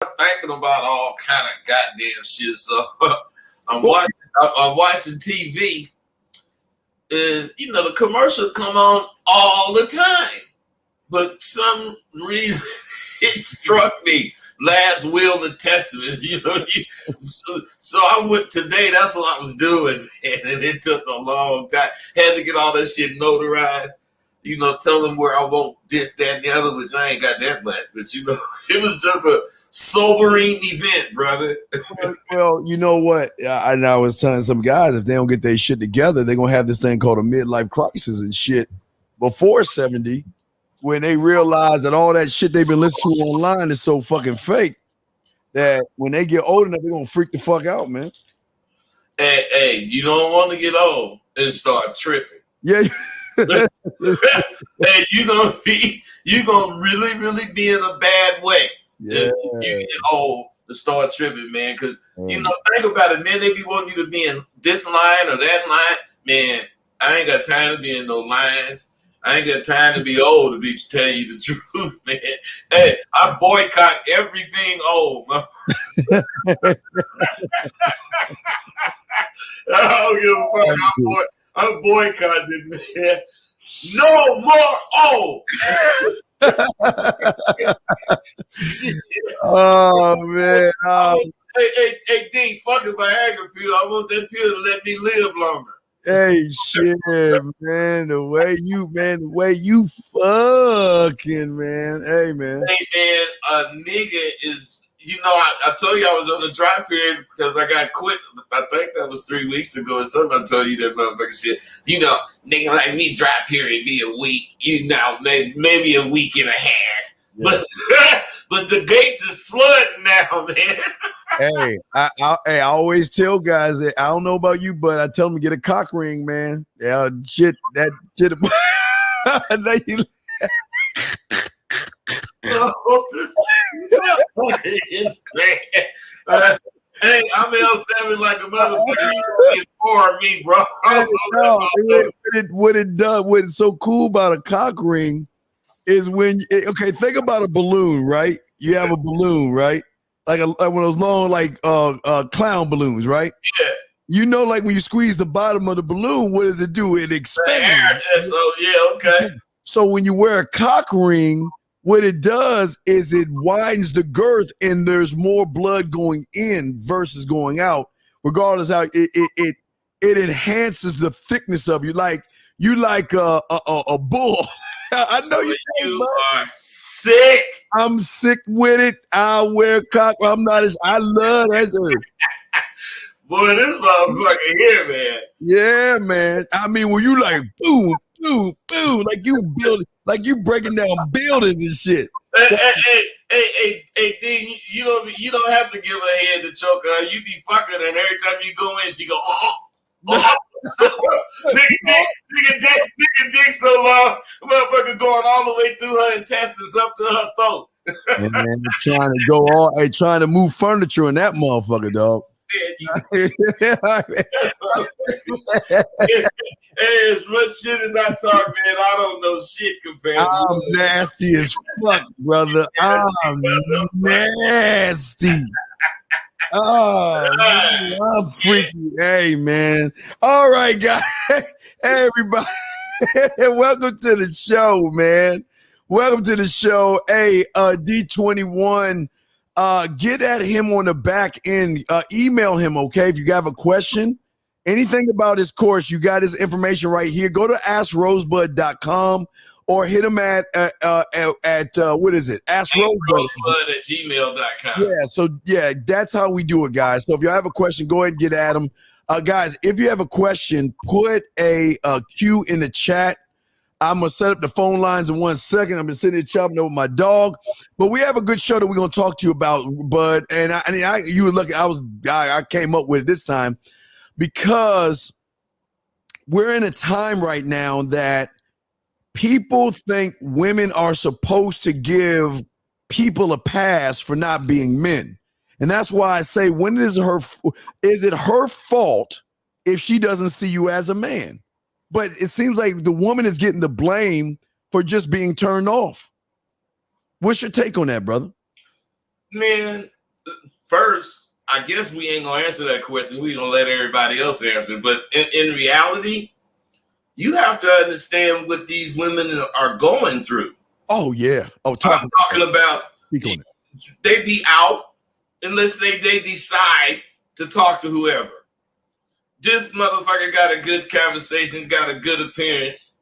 thinking about all kind of goddamn shit. So I'm watching TV, and the commercial come on all the time. But some reason it struck me. Last will and testament, so I went today. That's what I was doing, man, and it took a long time. Had to get all that shit notarized. Tell them where I want this, that, and the other, which I ain't got that much. But it was just a sobering event, brother. Well, you know what? I was telling some guys, if they don't get their shit together, they're gonna have this thing called a midlife crisis and shit before 70. When they realize that all that shit they've been listening to online is so fucking fake that when they get old enough, they're gonna freak the fuck out, man. Hey, you don't want to get old and start tripping. Yeah. Hey, you gonna really, really be in a bad way. Yeah. If you get old to start tripping, man. Because think about it, man. They be wanting you to be in this line or that line, man. I ain't got time to be in no lines. I ain't got time to be old to be telling you the truth, man. Hey, I boycott everything old. I don't give a fuck. I'm boycotting, man. No more old. Oh man. Hey, D, fuck a Viagra pill. I want that pill to let me live longer. Hey, shit, man. The way you fucking, man. Hey, man. Hey, man, a nigga is, I told you I was on the dry period because I got quit. I think that was 3 weeks ago or something. I told you that motherfucker shit. Nigga like me, dry period be a week. Maybe a week and a half. Yeah. But the gates is flooding now, man. Hey, I always tell guys that I don't know about you, but I tell them to get a cock ring, man. Yeah, shit. It's great. Hey, I'm L7 like a motherfucker for me, bro. What's so cool about a cock ring is think about a balloon, right? You have a balloon, right? Like one of those long, clown balloons, right? Yeah. Like when you squeeze the bottom of the balloon, what does it do? It expands. So yeah, okay. So when you wear a cock ring, what it does is it widens the girth, and there's more blood going in versus going out. Regardless how it enhances the thickness of you, like a bull. I know you are sick. I'm sick with it. I wear cock. I love that. Boy, this motherfucker here, man. Yeah, man. I mean, when you like boom, boom, boom, like you breaking down buildings and shit. Hey, D, you don't have to give her head to choke her. You be fucking, and every time you go in, she go, oh. nigga dick so long, motherfucker going all the way through her intestines up to her throat. And man, trying to move furniture in that motherfucker, dog. Hey, as much shit as I talk, man, I don't know shit compared to you. I'm nasty as fuck, brother. I'm nasty. Oh, man, I'm freaky. Hey, man. All right, guys. Hey, everybody. Welcome to the show, man. Welcome to the show. Hey, D21, get at him on the back end. Email him, okay? If you have a question, anything about his course, you got his information right here. Go to AskRosebud.com or hit him at what is it? AskRosebud@gmail.com. Yeah, so yeah, that's how we do it, guys. So if you have a question, go ahead and get at him. Guys, if you have a question, put a Q in the chat. I'm gonna set up the phone lines in 1 second. I'm sitting here chopping up with my dog, but we have a good show that we're gonna talk to you about, Bud. And you were lucky. I came up with it this time because we're in a time right now that people think women are supposed to give people a pass for not being men. And that's why I say, is it her fault if she doesn't see you as a man? But it seems like the woman is getting the blame for just being turned off. What's your take on that, brother? Man, first, I guess we ain't gonna answer that question. We gonna let everybody else answer. But in reality, you have to understand what these women are going through. Oh yeah. Oh, I'm talking about they be out, and let's say they decide to talk to whoever. This motherfucker got a good conversation, got a good appearance,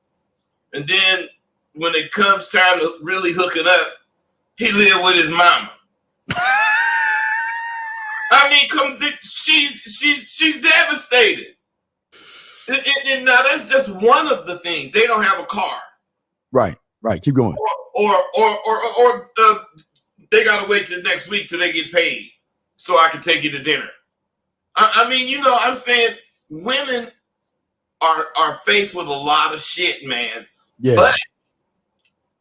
and then when it comes time to really hooking up, he live with his mama. I mean, she's devastated. And now that's just one of the things. They don't have a car. Right. Keep going. Or they gotta wait till next week till they get paid so I can take you to dinner. I mean, you know, I'm saying women are faced with a lot of shit, man. Yeah. But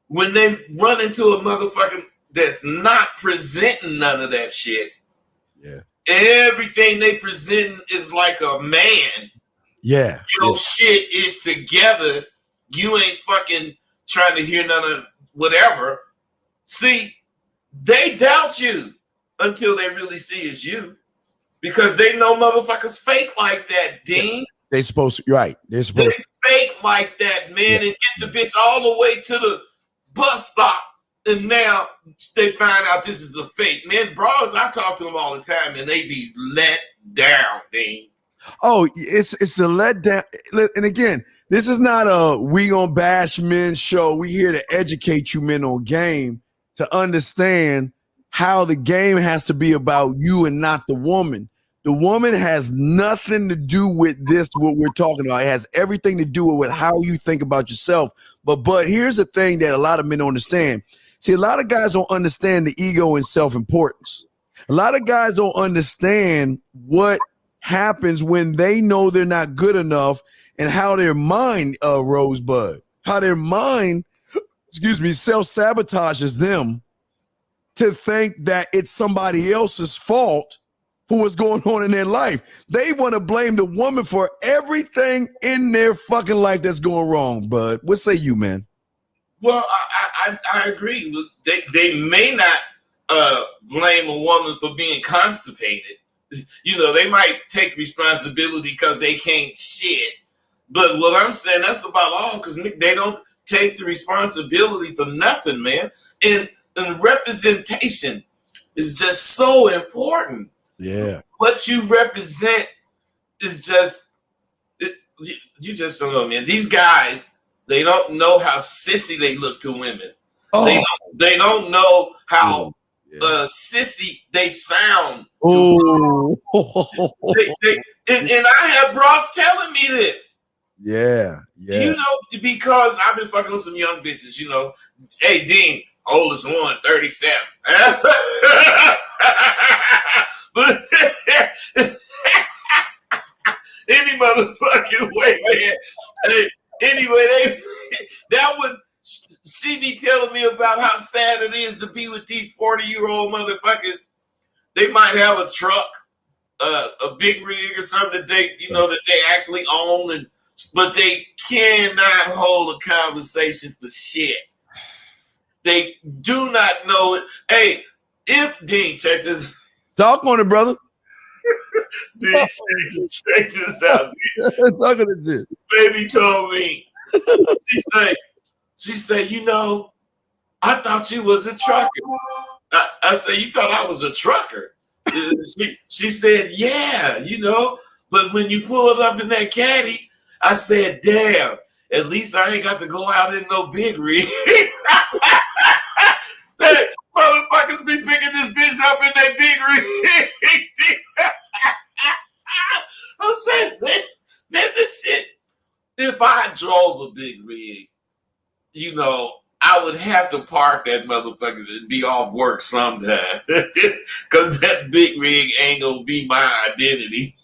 when they run into a motherfucker that's not presenting none of that shit, yeah, everything they present is like a man. Yeah. Your shit is together. You ain't fucking trying to hear none of whatever. See, they doubt you until they really see it's you. Because they know motherfuckers fake like that, Dean. They supposed to, right. They're supposed to fake like that, man, and get the bitch all the way to the bus stop. And now they find out this is a fake. Man, bros, I talk to them all the time, and they be let down, Dean. Oh, it's a let down. And again, this is not a we gonna bash men show. We here to educate you men on game to understand how the game has to be about you and not the woman. The woman has nothing to do with this, what we're talking about. It has everything to do with how you think about yourself. But here's the thing that a lot of men don't understand. See, a lot of guys don't understand the ego and self-importance. A lot of guys don't understand what happens when they know they're not good enough and how their mind, Rosebud, how their mind, self-sabotages them to think that it's somebody else's fault for what's going on in their life. They want to blame the woman for everything in their fucking life that's going wrong, bud. What say you, man? Well, I agree. They may not blame a woman for being constipated. You know, they might take responsibility because they can't shit. But what I'm saying, that's about all, because they don't take the responsibility for nothing, man. And representation is just so important. Yeah. What you represent is just, you just don't know, man. These guys, they don't know how sissy they look to women. Oh. They don't know how sissy they sound. Oh. And I have bros telling me this. Yeah. You know, because I've been fucking with some young bitches, you know. Hey, Dean, oldest one, 37. But any motherfucking way, man. Hey, anyway, that would she be telling me about how sad it is to be with these 40-year-old motherfuckers. They might have a truck, a big rig or something that they, you know, that they actually own, but they cannot hold a conversation for shit. They do not know it. Hey, if Dean, check this. Talk on it, brother. Dean, check this out. Talk on this. Baby told me. She said, you know, I thought you was a trucker. I said, you thought I was a trucker? She said, yeah, you know, but when you pull it up in that caddy, I said, damn, at least I ain't got to go out in no big rig. Hey, motherfuckers be picking this bitch up in that big rig. I'm saying, man, this shit, if I drove a big rig, you know, I would have to park that motherfucker and be off work sometime. Because that big rig ain't gonna be my identity.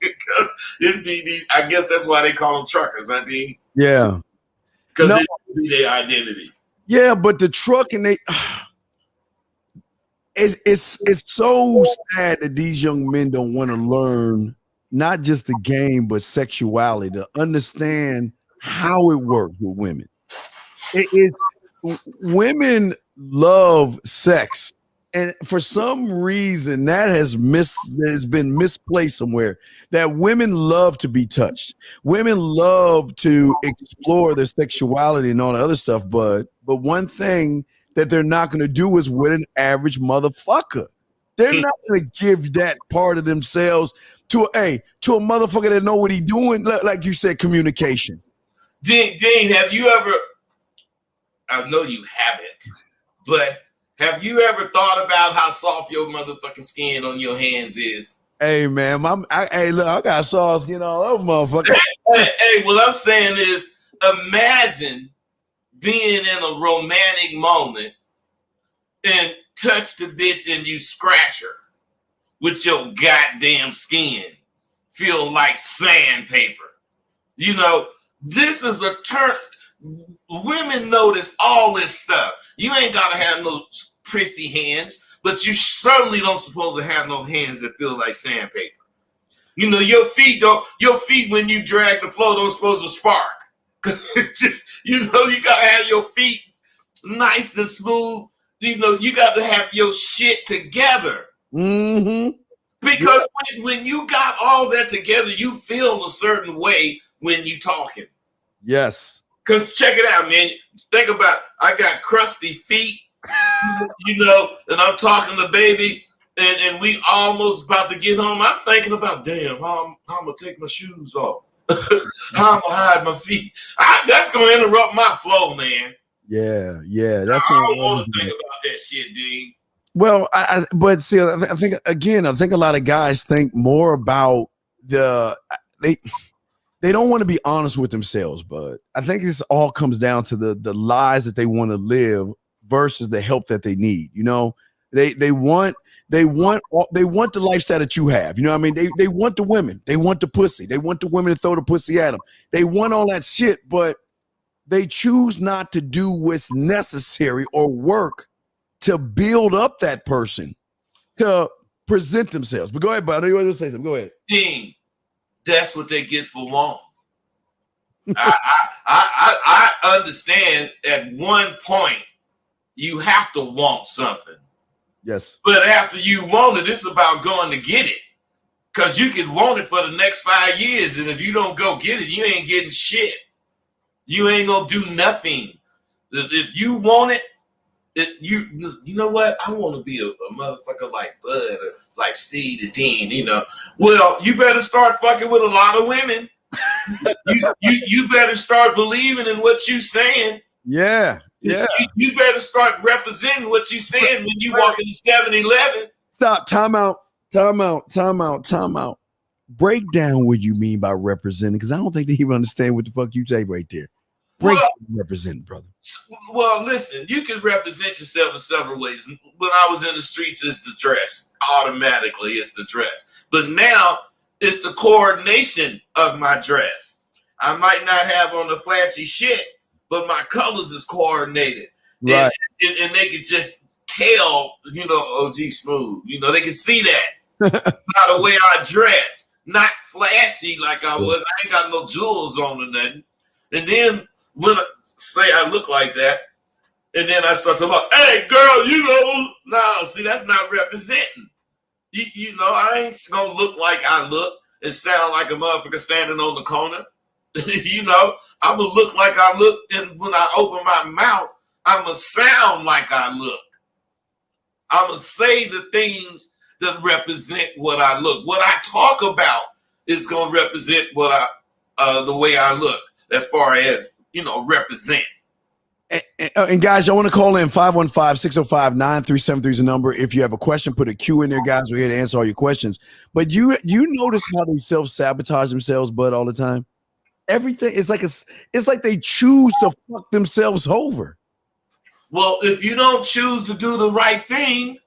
It'd be I guess that's why they call them truckers, I think. Yeah. Because it would be their identity. Yeah, but the truck and it's so sad that these young men don't want to learn not just the game, but sexuality, to understand how it works with women. It is women love sex And for some reason, that has been misplaced somewhere. That women love to be touched. Women love to explore their sexuality and all that other stuff. But one thing that they're not going to do is with an average motherfucker. They're not going to give that part of themselves to a motherfucker that know what he's doing. Like you said, communication. Dean, have you ever? I know you haven't, but have you ever thought about how soft your motherfucking skin on your hands is? Hey man, hey look, I got soft skin all over, motherfucker. Hey, what I'm saying is, imagine being in a romantic moment and touch the bitch and you scratch her with your goddamn skin, feel like sandpaper. You know, this is a turn. Women notice all this stuff. You ain't gotta have no prissy hands, but you certainly don't supposed to have no hands that feel like sandpaper. You know, your feet when you drag the floor don't supposed to spark. You know, you gotta have your feet nice and smooth. You know, you got to have your shit together. Mm-hmm. Because when you got all that together, you feel a certain way when you talking. Yes. Because check it out, man. Think about it. I got crusty feet, you know, and I'm talking to baby, and we almost about to get home. I'm thinking about, damn, how I'm going to take my shoes off. How I'm going to hide my feet. That's going to interrupt my flow, man. Yeah. That's I don't want to think about that shit, dude. Well, but see, I think a lot of guys think more about they don't want to be honest with themselves, but I think this all comes down to the lies that they want to live versus the help that they need. You know, they want the lifestyle that you have. You know what I mean? They want the women, they want the pussy, they want the women to throw the pussy at them. They want all that shit, but they choose not to do what's necessary or work to build up that person to present themselves. But go ahead, buddy. You want to say something? Go ahead. Dean, that's what they get for wanting. I understand at one point you have to want something. Yes. But after you want it, it's about going to get it. Because you can want it for the next 5 years, and if you don't go get it, you ain't getting shit. You ain't gonna do nothing. If you want it, you know what? I want to be a motherfucker like Bud or like Steve the Dean, you know. Well, you better start fucking with a lot of women. you better start believing in what you saying. Yeah. You better start representing what you saying when you walk in the 7-Eleven. Stop. Time out. Break down what you mean by representing, because I don't think they even understand what the fuck you say right there. Represent, brother. Well, listen, you can represent yourself in several ways. When I was in the streets, it's the dress. Automatically, it's the dress. But now, it's the coordination of my dress. I might not have on the flashy shit, but my colors is coordinated. Right. And they can just tell, you know, OG Smooth. You know, they can see that. By the way I dress. Not flashy like I was. I ain't got no jewels on or nothing. And then when I say I look like that, and then I start talking about, hey, girl, you know, no, see, that's not representing. You know, I ain't gonna look like I look and sound like a motherfucker standing on the corner. You know, I'm gonna look like I look, and when I open my mouth, I'm gonna sound like I look. I'm gonna say the things that represent what I look. What I talk about is gonna represent what the way I look, as far as, you know, represent. And guys, y'all want to call in 515-605-9373 is the number. If you have a question, put a Q in there, guys. We're here to answer all your questions. But you notice how they self-sabotage themselves, Bud, all the time? Everything it's like they choose to fuck themselves over. Well, if you don't choose to do the right thing,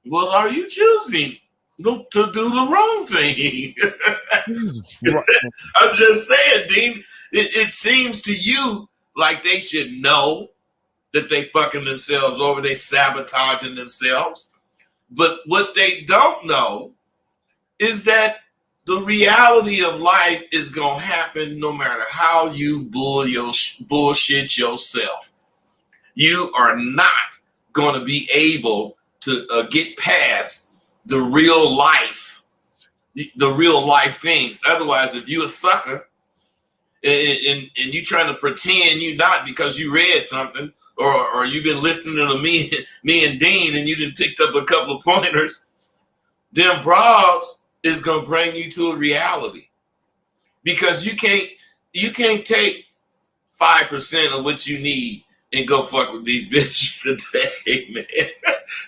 well, are you choosing to do the wrong thing? Jesus, I'm just saying, Dean, it seems to you like they should know that they fucking themselves over, they sabotaging themselves. But what they don't know is that the reality of life is going to happen no matter how you bullshit yourself. You are not going to be able to get past the real life things. Otherwise, if you a sucker and you trying to pretend you not because you read something or you've been listening to me and Dean and you done picked up a couple of pointers, them broads is gonna bring you to a reality, because you can't take 5% of what you need and go fuck with these bitches today, man.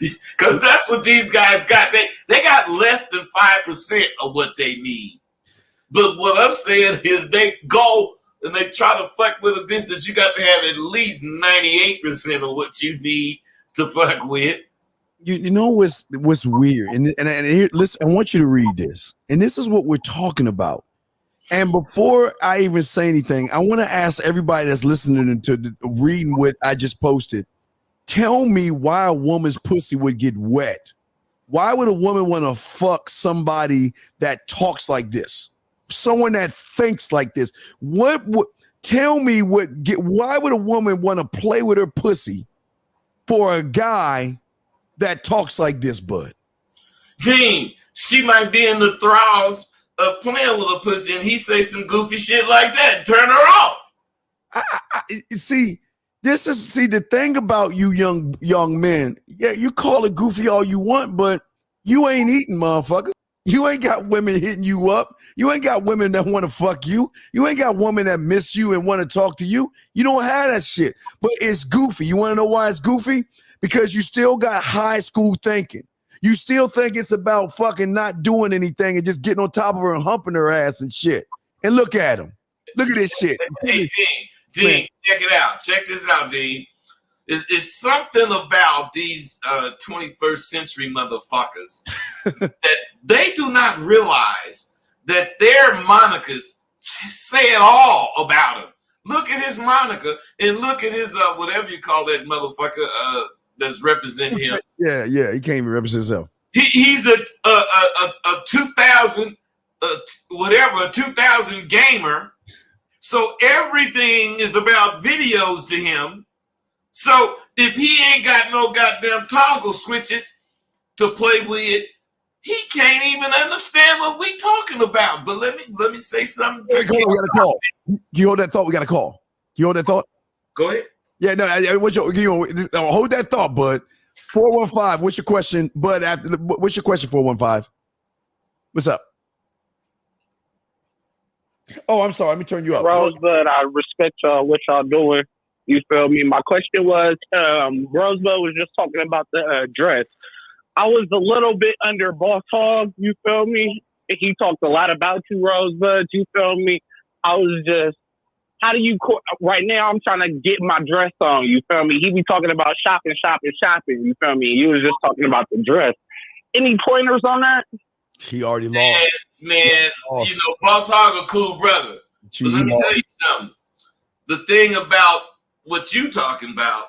Because that's what these guys got. They got less than 5% of what they need. But what I'm saying is they go and they try to fuck with a business. You got to have at least 98% of what you need to fuck with. You know what's weird, and here, listen, I want you to read this, and this is what we're talking about. And before I even say anything, I want to ask everybody that's listening to reading what I just posted, tell me why a woman's pussy would get wet. Why would a woman want to fuck somebody that talks like this? Someone that thinks like this? Tell me why would a woman want to play with her pussy for a guy that talks like this, bud? Dean, she might be in the thralls of playing with a pussy and he say some goofy shit like that. Turn her off. See, the thing about you young men. Yeah, you call it goofy all you want, but you ain't eating, motherfucker. You ain't got women hitting you up. You ain't got women that want to fuck you. You ain't got women that miss you and want to talk to you. You don't have that shit. But it's goofy. You want to know why it's goofy? Because you still got high school thinking. You still think it's about fucking not doing anything and just getting on top of her and humping her ass and shit. And look at him. Look at this shit. Hey, Dean, check it out. Check this out, Dean. It's something about these 21st century motherfuckers that they do not realize that their monikers say it all about him. Look at his moniker and look at his whatever you call that motherfucker that's representing him. Yeah, he can't even represent himself. He's a 2000 a 2000 gamer. So everything is about videos to him. So if he ain't got no goddamn toggle switches to play with, he can't even understand what we talking about. But let me say something. We got a call. You hold that thought? We got a call. You hold that thought? Go ahead. Yeah, no. Hold that thought, bud. 415. What's your question, bud? What's your question? 415. What's up? Oh, I'm sorry. Let me turn you up. Rosebud, I respect y'all, what y'all doing. You feel me? My question was, Rosebud was just talking about the dress. I was a little bit under Boss Hog, you feel me? He talked a lot about you, Rosebud, you feel me? I was just, right now I'm trying to get my dress on, you feel me? He be talking about shopping, you feel me? You was just talking about the dress. Any pointers on that? He already lost. Man, you know, Boss Hog a cool brother. But let me tell you something. The thing about what you talking about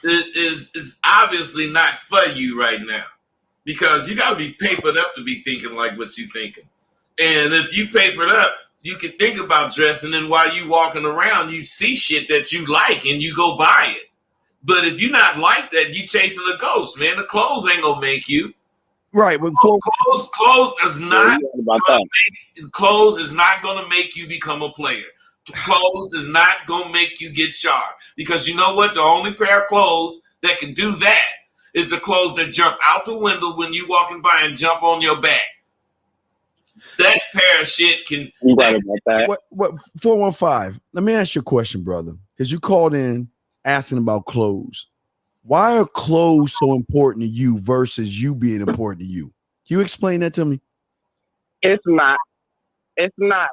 is obviously not for you right now, because you got to be papered up to be thinking like what you thinking. And if you papered up, you can think about dressing, and while you walking around, you see shit that you like and you go buy it. But if you're not like that, you chasing a ghost, man. The clothes ain't gonna make you. Right, but clothes is not gonna make you become a player. Clothes is not gonna make you get sharp, because you know what? The only pair of clothes that can do that is the clothes that jump out the window when you walking by and jump on your back. That pair of shit can. You right about that. What 415? Let me ask you a question, brother, because you called in asking about clothes. Why are clothes so important to you versus you being important to you? Can you explain that to me? It's not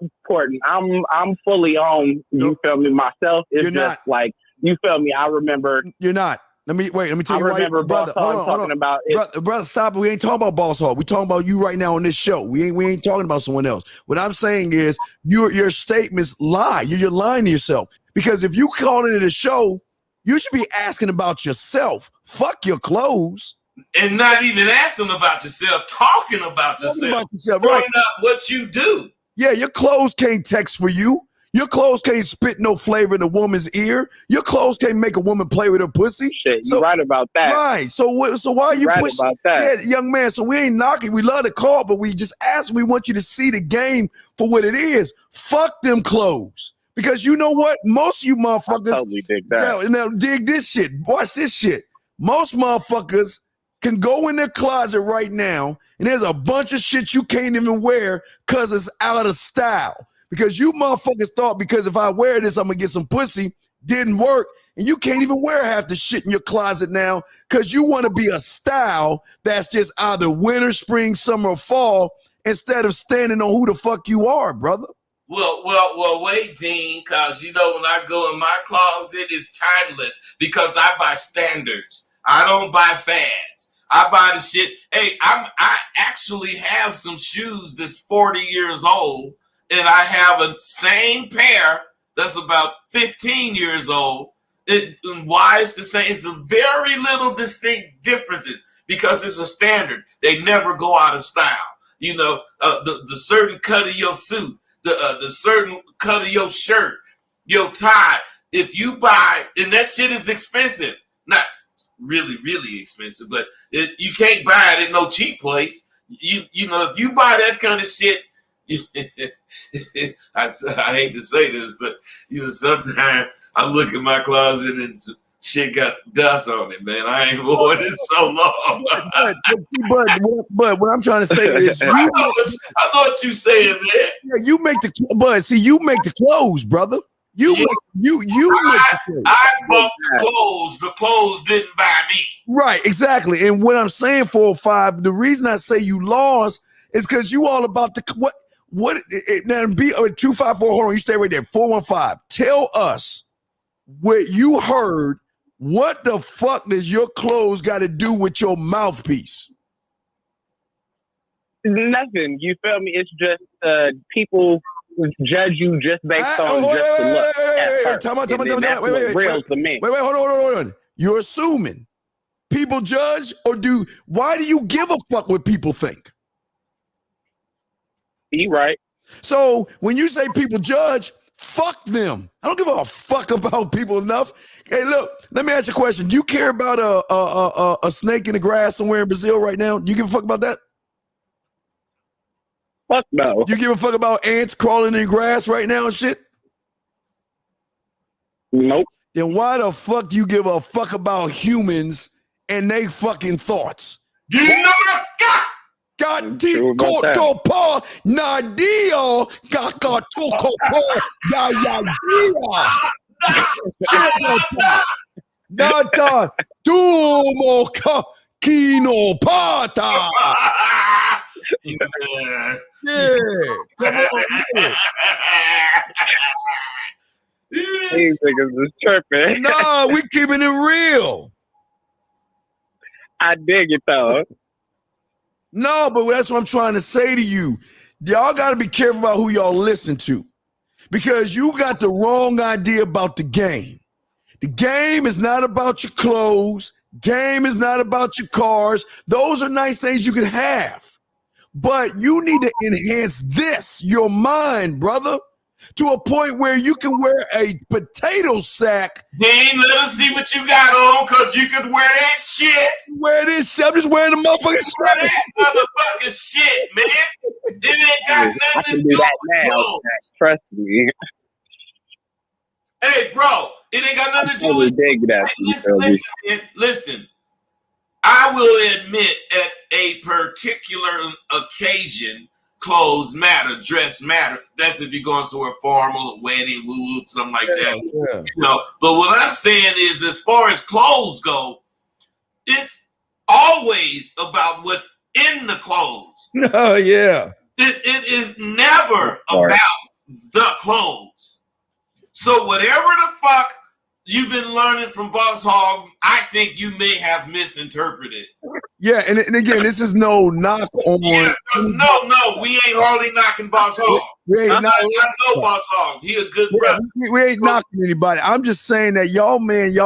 important. I'm fully on, you feel me, myself. It's just not. Like, you feel me, I remember. You're not. Let me tell you, remember brother. Hold on. About it. Brother, stop it. We ain't talking about Boss Hog. We talking about you right now on this show. We ain't talking about someone else. What I'm saying is your statements lie. You're lying to yourself, because if you call into the show, you should be asking about yourself. Fuck your clothes. And not even asking about yourself, talking about yourself. Right. Up what you do. Yeah, your clothes can't text for you. Your clothes can't spit no flavor in a woman's ear. Your clothes can't make a woman play with her pussy. Shit, you right about that. Right. So why are you right pushing? about that. Yeah, young man. So we ain't knocking. We love the call, but we just ask. We want you to see the game for what it is. Fuck them clothes. Because you know what? Most of you motherfuckers. I totally dig that. Now dig this shit. Watch this shit. Most motherfuckers can go in their closet right now and there's a bunch of shit you can't even wear because it's out of style. Because you motherfuckers thought because if I wear this, I'm going to get some pussy. Didn't work. And you can't even wear half the shit in your closet now because you want to be a style that's just either winter, spring, summer, or fall instead of standing on who the fuck you are, brother. Well, wait, Dean, because, you know, when I go in my closet, it's timeless because I buy standards. I don't buy fads. I buy the shit. Hey, I actually have some shoes that's 40 years old, and I have a same pair that's about 15 years old. And why it's the same? It's a very little distinct differences because it's a standard. They never go out of style. You know, the certain cut of your suit, the certain cut of your shirt, your tie. If you buy, and that shit is expensive, not really, really expensive, but you can't buy it at no cheap place. You know, if you buy that kind of shit, I hate to say this, but you know, sometimes I look at my closet and shit got dust on it, man. I ain't worn it so long. but what I'm trying to say is, I know what you're saying, man. Yeah, you make the clothes, brother. You make the clothes. I bought the clothes. The clothes didn't buy me. Right, exactly. And what I'm saying, 405, the reason I say you lost is because you all about the what now be 254. Hold on, you stay right there. 415. Tell us what you heard. What the fuck does your clothes got to do with your mouthpiece? Nothing. You feel me? It's just people judge you just based on just the look. Time out. Wait, hold on. You're assuming people judge, or why do you give a fuck what people think? You right. So when you say people judge, fuck them. I don't give a fuck about people enough. Hey, look, let me ask you a question. Do you care about a snake in the grass somewhere in Brazil right now? Do you give a fuck about that? Fuck no. You give a fuck about ants crawling in the grass right now and shit? Nope. Then why the fuck do you give a fuck about humans and they fucking thoughts? You know God kotopa nadio kakatokopo Nata tumo kino pata. Yeah. Come on. These niggas is tripping. Nah, we keeping it real. I dig it though. No, but that's what I'm trying to say to you. Y'all got to be careful about who y'all listen to because you got the wrong idea about the game. The game is not about your clothes. Game is not about your cars. Those are nice things you can have. But you need to enhance your mind, brother, to a point where you can wear a potato sack. Dean, let them see what you got on, because you could wear that shit. Wear this shit. I'm just wearing the motherfucking shit. Wear that motherfucking shit, man. It ain't got nothing to do with clothes. Trust me. Hey, bro, it ain't got nothing to do with that. Listen. I will admit at a particular occasion, clothes matter, dress matter. That's if you're going somewhere formal, a wedding, woo-woo, something like that. Yeah. You know, but what I'm saying is, as far as clothes go, it's always about what's in the clothes. Oh, yeah. It is never about the clothes. So whatever the fuck you've been learning from Boss Hog, I think you may have misinterpreted. Yeah, and again, this is no knock on. Yeah, no, we ain't hardly knocking Boss Hog. We ain't I know Boss Hog. He a good brother. We ain't knocking anybody. I'm just saying that y'all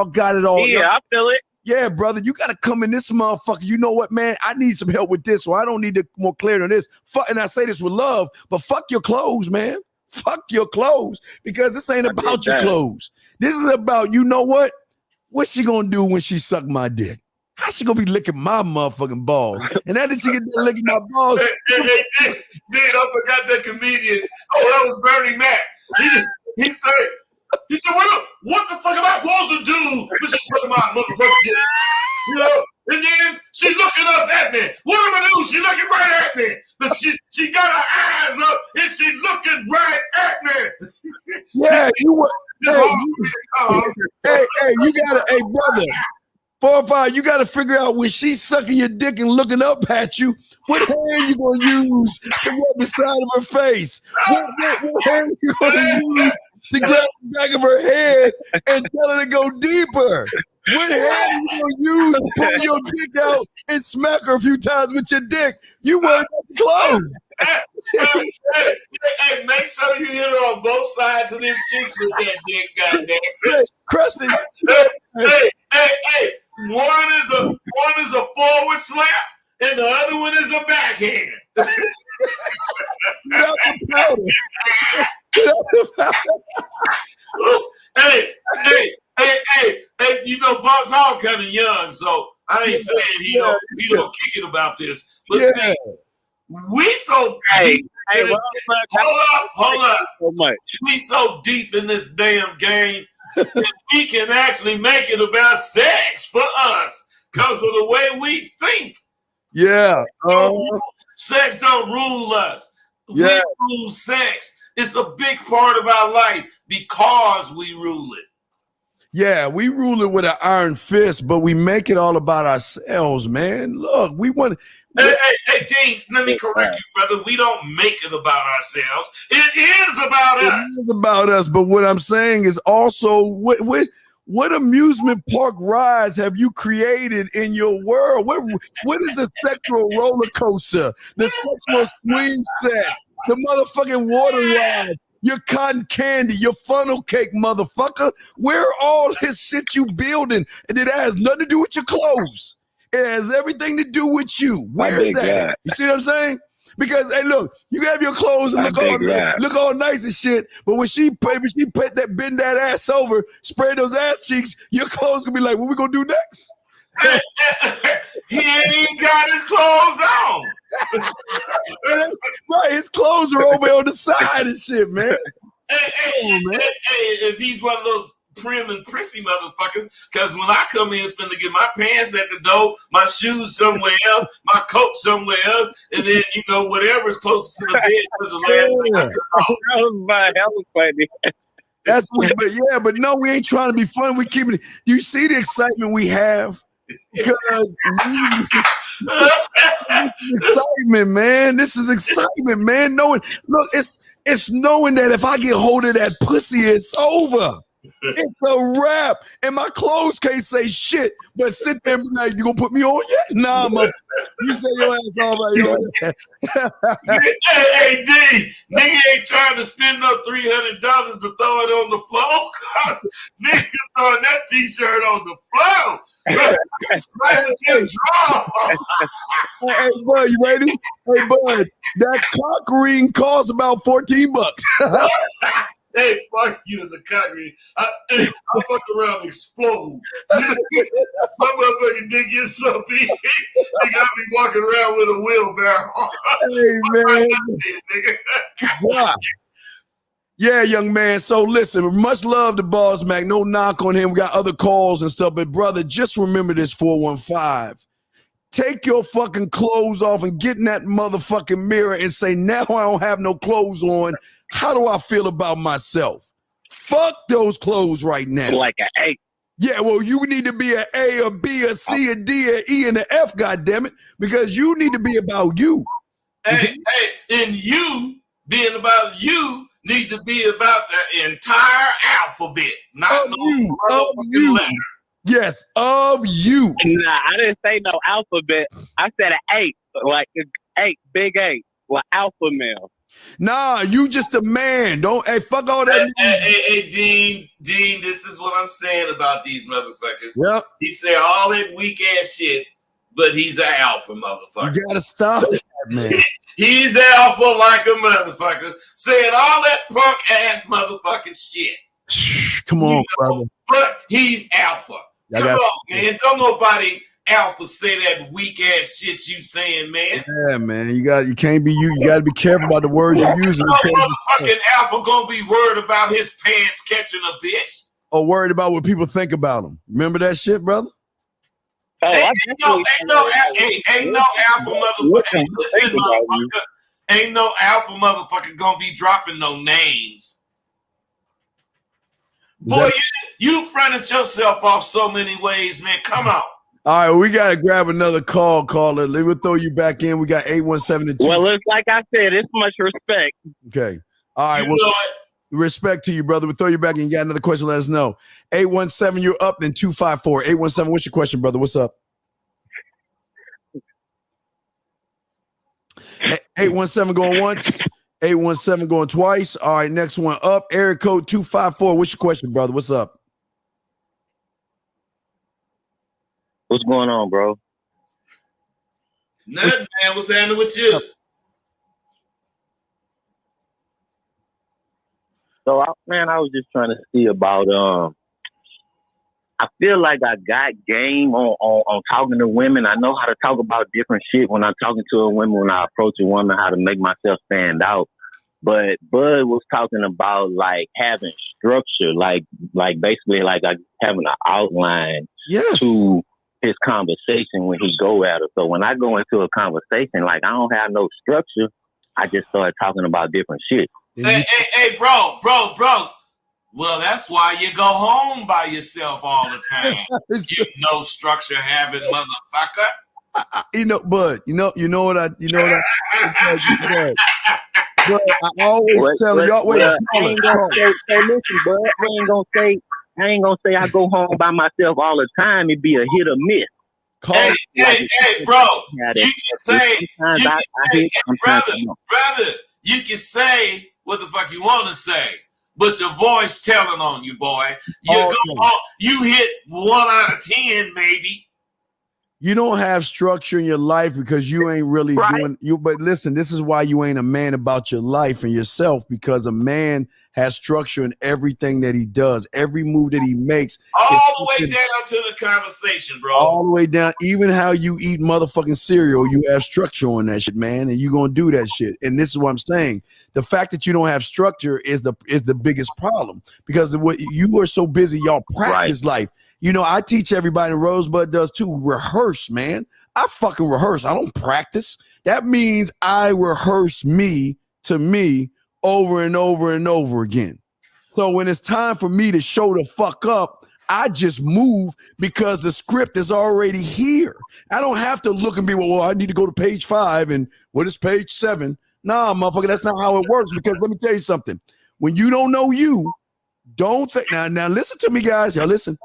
got it all. Yeah, I feel it. Yeah, brother, you got to come in this motherfucker. You know what, man? I need some help with this, or I don't need more clarity on this. And I say this with love, but fuck your clothes, man. Fuck your clothes, because this ain't about your clothes. This is about, you know what? What's she gonna do when she suck my dick? How she gonna be licking my motherfucking balls? And after she get done licking my balls, I forgot that comedian. Oh, that was Bernie Mac. He said, what the fuck am I supposed to do? This is sucking my motherfucking dick. You know, and then she looking up at me. What am I doing? She looking right at me. But she got her eyes up and she looking right at me. Yeah, you were. Hey, you gotta, hey, brother, 4 or 5, you gotta figure out when she's sucking your dick and looking up at you, what hand you gonna use to rub the side of her face? What hand you gonna use to grab the back of her head and tell her to go deeper? What hand you gonna use to pull your dick out and smack her a few times with your dick? You weren't close. Hey, make sure you hit her on both sides of them cheeks with that dick, goddamn. Hey, Crescent. Hey. One is a forward slap, and the other one is a backhand. Hey, you know, Buzz Hall kind of young, so I ain't saying he don't kick it about this. But see, we so deep. Hold up. So much. We so deep in this damn game that we can actually make it about sex for us because of the way we think. Yeah. Sex don't rule us. Yeah. We rule sex. It's a big part of our life because we rule it. Yeah, we rule it with an iron fist, but we make it all about ourselves, man. Look, we want. Hey, Dean, let me correct you, brother. We don't make it about ourselves. It is about us. It is about us, but what I'm saying is also what amusement park rides have you created in your world? What is a sexual roller coaster? The sexual swing set, the motherfucking water ride, your cotton candy, your funnel cake, motherfucker. Where all this shit you building? And it has nothing to do with your clothes. It has everything to do with you. Where is that? You see what I'm saying? Because hey, look, you have your clothes and look all nice and shit, but when she bend that ass over, spray those ass cheeks, your clothes gonna be like, what we gonna do next? He ain't got his clothes on. Right, his clothes are over on the side and shit, man. Hey, if he's one of those prim and prissy motherfuckers, because when I come in finna get my pants at the door, my shoes somewhere else, my coat somewhere else, and then, you know, whatever's closest to the bed was the last thing I took off. That was funny. That's what, but no, we ain't trying to be fun. We keeping it. You see the excitement we have? Because excitement, man. This is excitement, man. Knowing, look, it's knowing that if I get hold of that pussy, it's over. It's a wrap. And my clothes can't say shit, but sit there and be like, you gonna put me on yet? Nah, you stay your ass on right here. Hey, D, nigga ain't trying to spend no $300 to throw it on the floor. Nigga throwing that t-shirt on the floor. Right with your draw. Hey, bud, you ready? Hey, bud, that cock ring costs about $14. Hey, fuck you in the country. I fuck around and explode. My motherfucking dick gets so big, they got me walking around with a wheelbarrow. Hey, man. Wow. Yeah, young man. So listen, much love to Boss Mac. No knock on him. We got other calls and stuff. But brother, just remember this 415. Take your fucking clothes off and get in that motherfucking mirror and say, now I don't have no clothes on. How do I feel about myself? Fuck those clothes right now. Like an 8. Yeah, well, you need to be an A, a B, a C, a D, a E, and an F, goddammit, because you need to be about you. Hey, and you being about you need to be about the entire alphabet, not of you. letter. Yes, of you. Nah, I didn't say no alphabet. I said an 8, like 8, big 8, like alpha male. Nah, you just a man. Don't fuck all that. Hey, Dean, this is what I'm saying about these motherfuckers. Yep. He said all that weak ass shit, but he's an alpha motherfucker. You gotta stop that, man. He's alpha like a motherfucker. saying all that punk ass motherfucking shit. Come on, brother. But he's alpha. Come on, man. Don't nobody alpha say that weak ass shit you saying, man. Yeah, man. You can't be you. You got to be careful about the words you're using. No motherfucking alpha gonna be worried about his pants catching a bitch. Or worried about what people think about him. Remember that shit, brother? Ain't no alpha motherfucker. Listen, motherfucker. Ain't no alpha motherfucker gonna be dropping no names. Boy, you fronted yourself off so many ways, man. Come on. All right, we got to grab another caller. Let me throw you back in. We got 817. Well, it's like I said, it's much respect. Okay. All right. Respect to you, brother. We'll throw you back in. You got another question, let us know. 817, you're up, then 254. 817, what's your question, brother? What's up? 817 going once. 817 going twice. All right, next one up. Area code 254. What's your question, brother? What's up? What's going on, bro? Nothing, man. What's happening with you? So, I was just trying to see about, I feel like I got game on talking to women. I know how to talk about different shit when I'm talking to a woman, when I approach a woman, how to make myself stand out. But Bud was talking about like having structure, like basically like having an outline to his conversation when he go at her. So when I go into a conversation, like I don't have no structure, I just start talking about different shit. Hey, bro. Well, that's why you go home by yourself all the time. You no structure having motherfucker. Bud, you know what I But I always tell y'all, wait, I ain't gonna say I go home by myself all the time. It'd be a hit or miss. Hey, bro. You can say, brother, you can say what the fuck you want to say, but your voice telling on you, boy. You hit 1 out of 10, maybe. You don't have structure in your life because you ain't really doing you. But listen, this is why you ain't a man about your life and yourself, because a man has structure in everything that he does, every move that he makes. All the way down to the conversation, bro. All the way down, even how you eat motherfucking cereal, you have structure on that shit, man, and you gonna do that shit. And this is what I'm saying. The fact that you don't have structure is the biggest problem, because what you are so busy, y'all practice life. You know, I teach everybody, and Rosebud does too, rehearse, man. I fucking rehearse. I don't practice. That means I rehearse me to me over and over and over again. So when it's time for me to show the fuck up, I just move because the script is already here. I don't have to look and be, well, I need to go to page 5 and what is page 7? Nah, motherfucker, that's not how it works, because let me tell you something. When you don't know you, don't think. Now listen to me, guys. Y'all listen.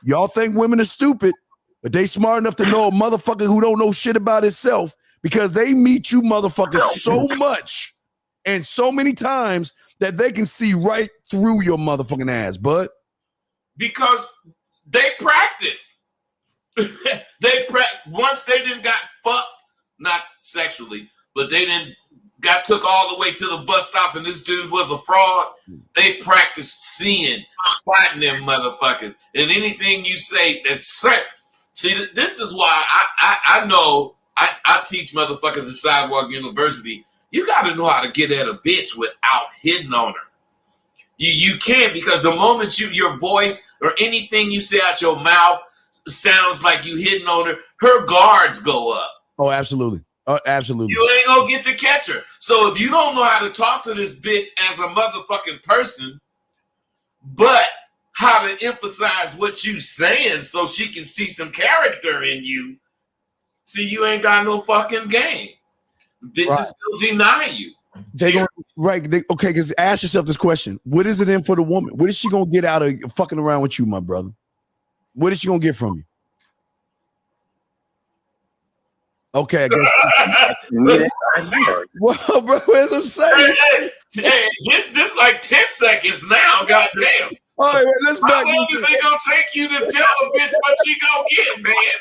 Y'all think women are stupid, but they smart enough to know a motherfucker who don't know shit about himself, because they meet you motherfuckers so much and so many times that they can see right through your motherfucking ass, bud. Because they practice. Once they didn't got fucked, not sexually, but they didn't took all the way to the bus stop and this dude was a fraud. They practiced seeing, spotting them motherfuckers. And anything you say that's set. See, this is why I know I teach motherfuckers at Sidewalk University. You got to know how to get at a bitch without hitting on her. You can't, because the moment your voice or anything you say out your mouth sounds like you hitting on her, her guards go up. Oh, absolutely. Absolutely. You ain't gonna get to catch her. So if you don't know how to talk to this bitch as a motherfucking person, but how to emphasize what you saying so she can see some character in you, see, you ain't got no fucking game. Bitches will deny you. Okay, because ask yourself this question. What is it in for the woman? What is she gonna get out of fucking around with you, my brother? What is she gonna get from you? Okay, I guess. Well, bro, as I'm saying, hey, this like 10 seconds now. Goddamn. All right, let's back. How long is it gonna take you to tell a bitch what she gonna get, man?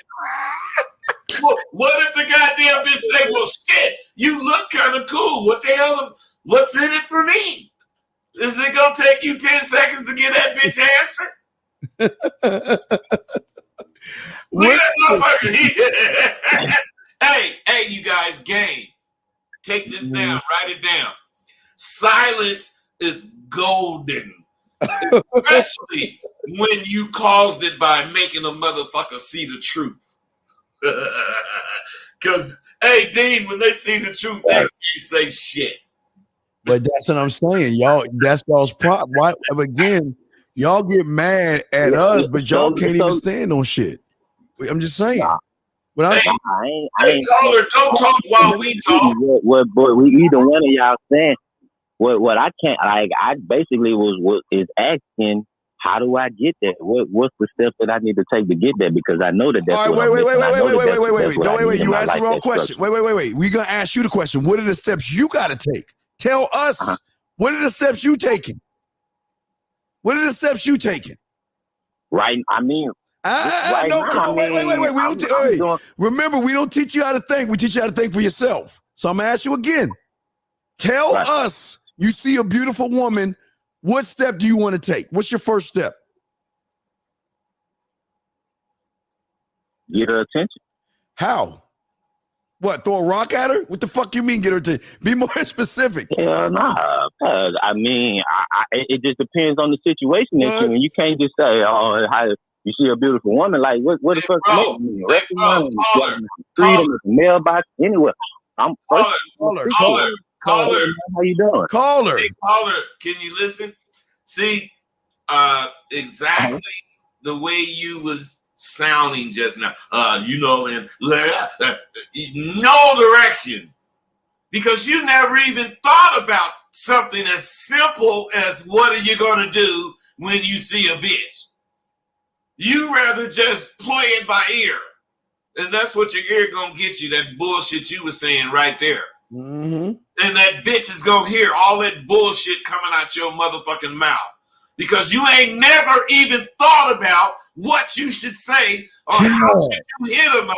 What if the goddamn bitch say, "Well, shit, you look kind of cool. What the hell? What's in it for me? Is it gonna take you 10 seconds to get that bitch answer? Look at that motherfucker. Hey, you guys, game. Take this down, write it down. Silence is golden. Especially when you caused it by making a motherfucker see the truth. Because, hey, Dean, when they see the truth, they can't say shit. But that's what I'm saying. Y'all, that's y'all's problem. Why again, y'all get mad at us, but y'all can't even stand on shit. I'm just saying. But I ain't caller, don't talk while we talk. What either one of y'all saying what I can't, like, I basically is asking, how do I get that? What's the steps that I need to take to get that? Because I know that that's all right, what wait. You asked the wrong question. Wait. We're gonna ask you the question. What are the steps you gotta take? Tell us. What are the steps you taking? What are the steps you taking? Right. I mean, right no, now, wait. Remember, we don't teach you how to think. We teach you how to think for yourself. So I'm gonna ask you again. Tell us, you see a beautiful woman, what step do you want to take? What's your first step? Get her attention. How? What, throw a rock at her? What the fuck you mean get her attention? Be more specific. Yeah, nah. I mean, it just depends on the situation that you're in. You can't just say, oh, how you see a beautiful woman. Like, what the fuck does that mean? Freedom, mailbox, anywhere. I'm caller. How you doing? Caller. Hey, caller, can you listen? See, exactly the way you was sounding just now. And no direction. Because you never even thought about something as simple as what are you gonna do when you see a bitch? You rather just play it by ear. And that's what your ear gonna get you, that bullshit you was saying right there. Mm-hmm. And that bitch is gonna hear all that bullshit coming out your motherfucking mouth. Because you ain't never even thought about what you should say or how should you hit on a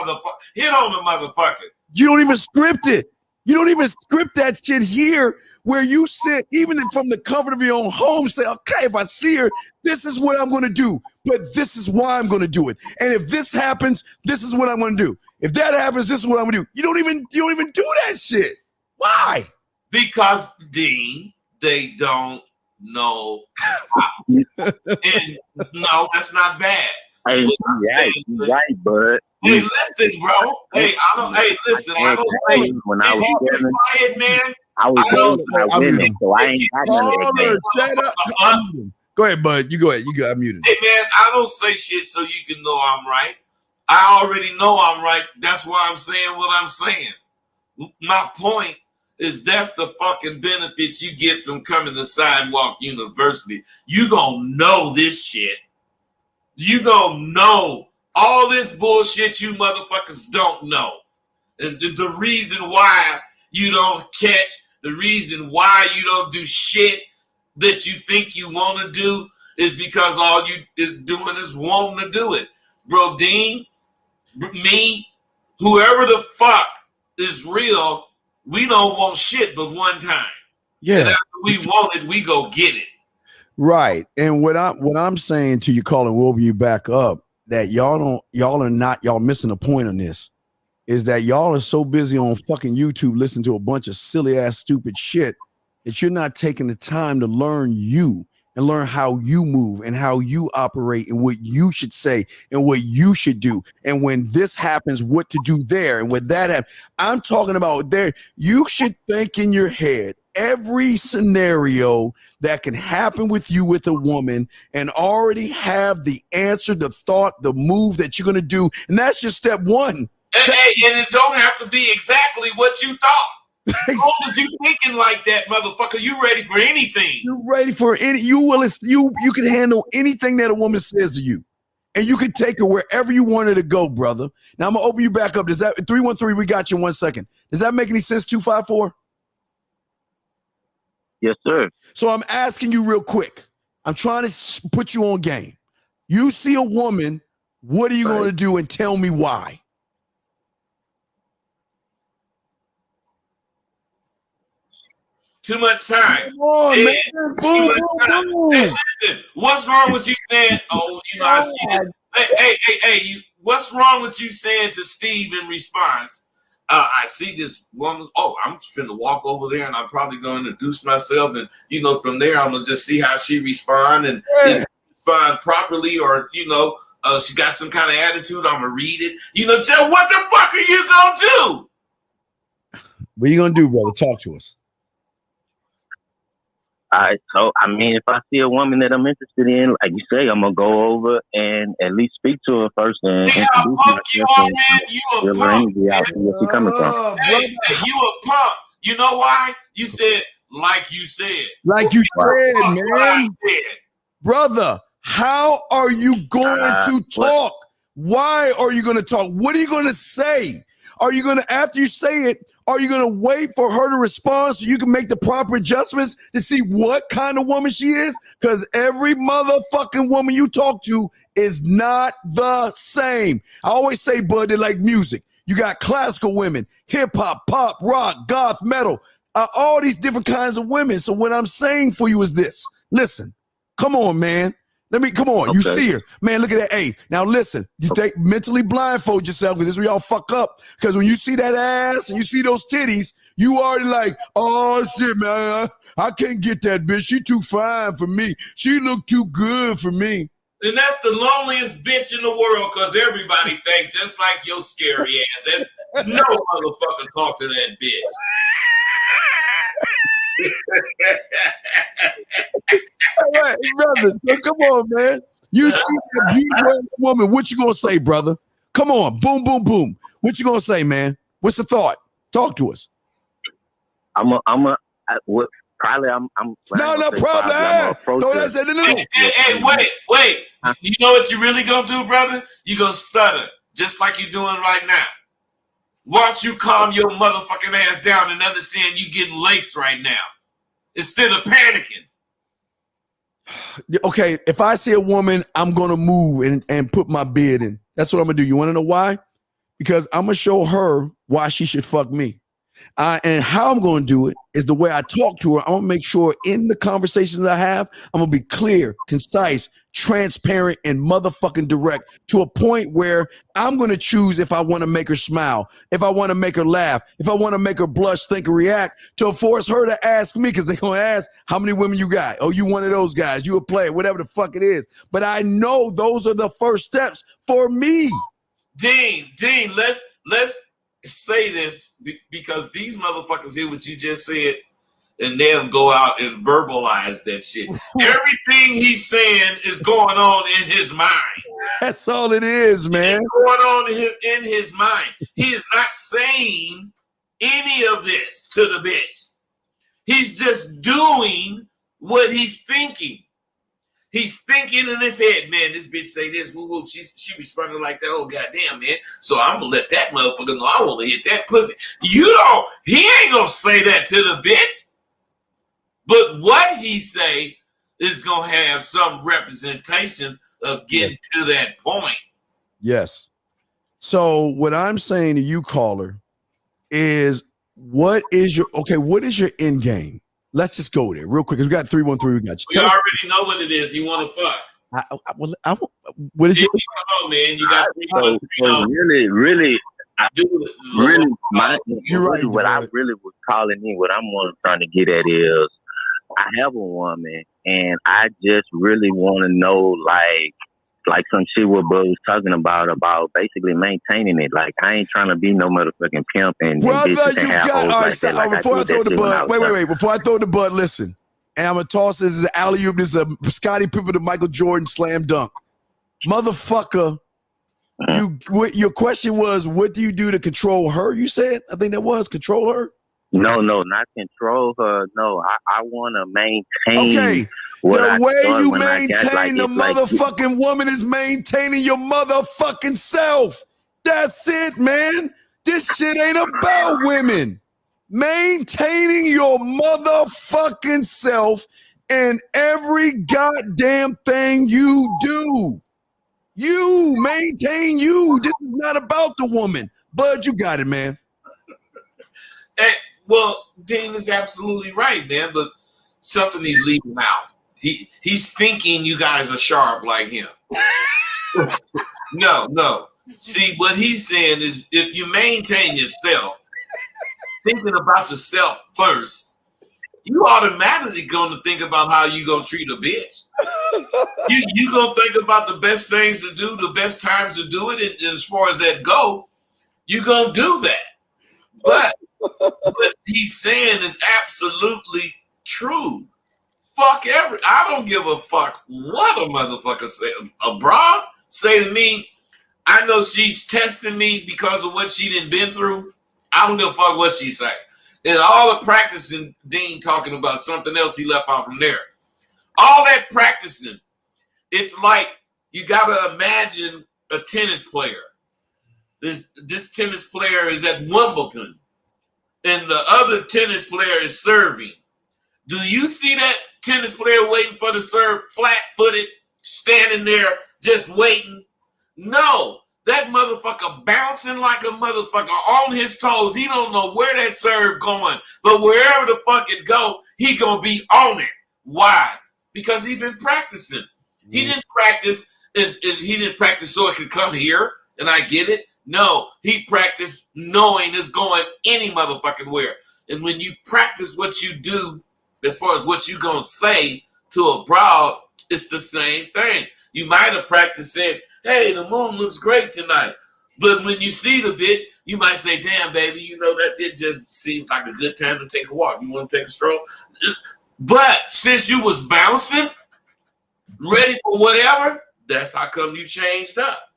motherfucker. You don't even script it. You don't even script that shit here where you sit, even from the comfort of your own home, say, okay, if I see her, this is what I'm going to do, but this is why I'm going to do it. And if this happens, this is what I'm going to do. If that happens, this is what I'm going to do. You don't even do that shit. Why? Because, Dean, they don't know how. And no, that's not bad. Hey, right, bud. Hey, listen, bro. Hey, listen. I don't say when I was quiet, man. I was women, so I ain't got none of that. Shut up. Go ahead, bud. You go ahead. You got muted. Hey, man, I don't say shit so you can know I'm right. I already know I'm right. That's why I'm saying what I'm saying. My point is that's the fucking benefits you get from coming to Sidewalk University. You gonna know this shit. You gonna know all this bullshit you motherfuckers don't know. And the reason why you don't catch, the reason why you don't do shit that you think you want to do is because all you is doing is wanting to do it. Bro, Dean, me, whoever the fuck is real, we don't want shit but one time. Yeah. And after we want it, we go get it. Right. And what I'm saying to you, Colin, we'll be back up, that y'all missing a point on this, is that y'all are so busy on fucking YouTube listening to a bunch of silly ass stupid shit that you're not taking the time to learn you and learn how you move and how you operate and what you should say and what you should do. And when this happens, what to do there. And when that happens, I'm talking about there, you should think in your head every scenario that can happen with you with a woman and already have the answer, the thought, the move that you're going to do. And that's just step one. And it don't have to be exactly what you thought. As long as you thinking like that, motherfucker, you ready for anything. You're ready for any. You can handle anything that a woman says to you, and you can take her wherever you want her to go, brother. Now I'm gonna open you back up. Does that 313? We got you in 1 second. Does that make any sense? 254. Yes, sir. So I'm asking you real quick. I'm trying to put you on game. You see a woman. What are you going to do? And tell me why. Too much time. Come on, Yeah, man. Boom, much boom, time. boom. Hey, listen, what's wrong with you saying, oh, I see it. Hey, what's wrong with you saying to Steve in response, I see this woman, oh, I'm finna walk over there and I'm probably going to introduce myself. And, from there, I'm going to just see how she respond and is she respond properly or, she got some kind of attitude, I'm going to read it. Joe, what the fuck are you going to do? What are you going to do, brother? Talk to us. All right, so if I see a woman that I'm interested in, like you say, I'm gonna go over and at least speak to her first and See how introduce punk you myself are, and man? You a feel her punk. energy out, see where she coming from. Hey, you a punk. You know why? You said, like you said. Like you said, Fuck man. what I said. Brother, how are you going to talk? Why are you going to talk? What are you going to say? Are you going to, after you say it, are you going to wait for her to respond so you can make the proper adjustments to see what kind of woman she is? Because every motherfucking woman you talk to is not the same. I always say, bud, they're like music. You got classical women, hip hop, pop, rock, goth, metal, all these different kinds of women. So what I'm saying for you is this. Listen, come on, man. Come on. Okay. You see her. Man, look at that. Hey, now listen, you take mentally blindfold yourself because this is where y'all fuck up. Because when you see that ass and you see those titties, you already like, oh shit, man, I can't get that bitch. She too fine for me. She look too good for me. And that's the loneliest bitch in the world because everybody thinks just like your scary ass. And no motherfucker talk to that bitch. All right, brother. So come on, man. You see that beautiful ass woman. What you gonna say, brother? Come on, boom, boom, boom. What you gonna say, man? What's the thought? Talk to us. No problem. Hey, wait. You know what you really gonna do, brother? You gonna stutter just like you're doing right now. Why don't you calm your motherfucking ass down and understand you getting laced right now instead of panicking? Okay, if I see a woman, I'm gonna move and put my bid in. That's what I'm gonna do. You want to know why? Because I'm gonna show her why she should fuck me. And how I'm going to do it is the way I talk to her. I'm going to make sure in the conversations I have, I'm going to be clear, concise, transparent, and motherfucking direct to a point where I'm going to choose if I want to make her smile, if I want to make her laugh, if I want to make her blush, think, or react, to force her to ask me, because they're going to ask, how many women you got? Oh, you one of those guys. You a player, whatever the fuck it is. But I know those are the first steps for me. Dean, let's say this because these motherfuckers hear what you just said and they'll go out and verbalize that shit. Everything he's saying is going on in his mind. That's all it is, man. It's going on in his mind. He is not saying any of this to the bitch. He's just doing what he's thinking. He's thinking in his head, man, this bitch say this, woo woo. She responded like that. Oh, goddamn, man. So I'm going to let that motherfucker know I want to hit that pussy. He ain't going to say that to the bitch. But what he say is going to have some representation of getting to that point. Yes. So what I'm saying to you, caller, is what is your end game? Let's just go there real quick. We got 313. We got you. We already know what it is. You want to fuck. What is it? Come on, man. You got what I really was calling in, what I'm trying to get at is, I have a woman, and I just really want to know, like some shit what Bud was talking about basically maintaining it. Like, I ain't trying to be no motherfucking pimp and brother, you got all right, stop. Like before I throw the bud, wait. Before I throw the bud, listen. And I'm gonna toss this as an alley-oop. This is a Scottie Pippen to Michael Jordan slam dunk. Motherfucker, your question was, what do you do to control her? You said, I think that was control her. No, not control her. No, I want to maintain. Okay. The way you maintain the motherfucking woman is maintaining your motherfucking self. That's it, man. This shit ain't about women. Maintaining your motherfucking self in every goddamn thing you do. You maintain you. This is not about the woman. Bud, you got it, man. Hey, Well, Dean is absolutely right, man. But something he's leaving out. He's thinking you guys are sharp like him. No. See, what he's saying is if you maintain yourself, thinking about yourself first, you automatically gonna think about how you gonna treat a bitch. You gonna think about the best things to do, the best times to do it, and as far as that go, you gonna do that. But what he's saying is absolutely true. I don't give a fuck what a motherfucker say. A bra say to me, I know she's testing me because of what she done been through. I don't give a fuck what she say. And all the practicing, Dean talking about something else he left out from there. All that practicing, it's like you gotta imagine a tennis player. This tennis player is at Wimbledon, and the other tennis player is serving. Do you see that tennis player waiting for the serve, flat-footed, standing there just waiting? No, that motherfucker bouncing like a motherfucker on his toes. He don't know where that serve going, but wherever the fuck it go, he gonna be on it. Why? Because he been practicing. He didn't practice, and he didn't practice so it could come here, and I get it. No, he practiced knowing it's going any motherfucking where. And when you practice what you do, as far as what you gonna say to a broad, it's the same thing. You might have practiced saying, hey, the moon looks great tonight. But when you see the bitch, you might say, damn, baby, you know, that it just seems like a good time to take a walk. You want to take a stroll? But since you was bouncing, ready for whatever, that's how come you changed up.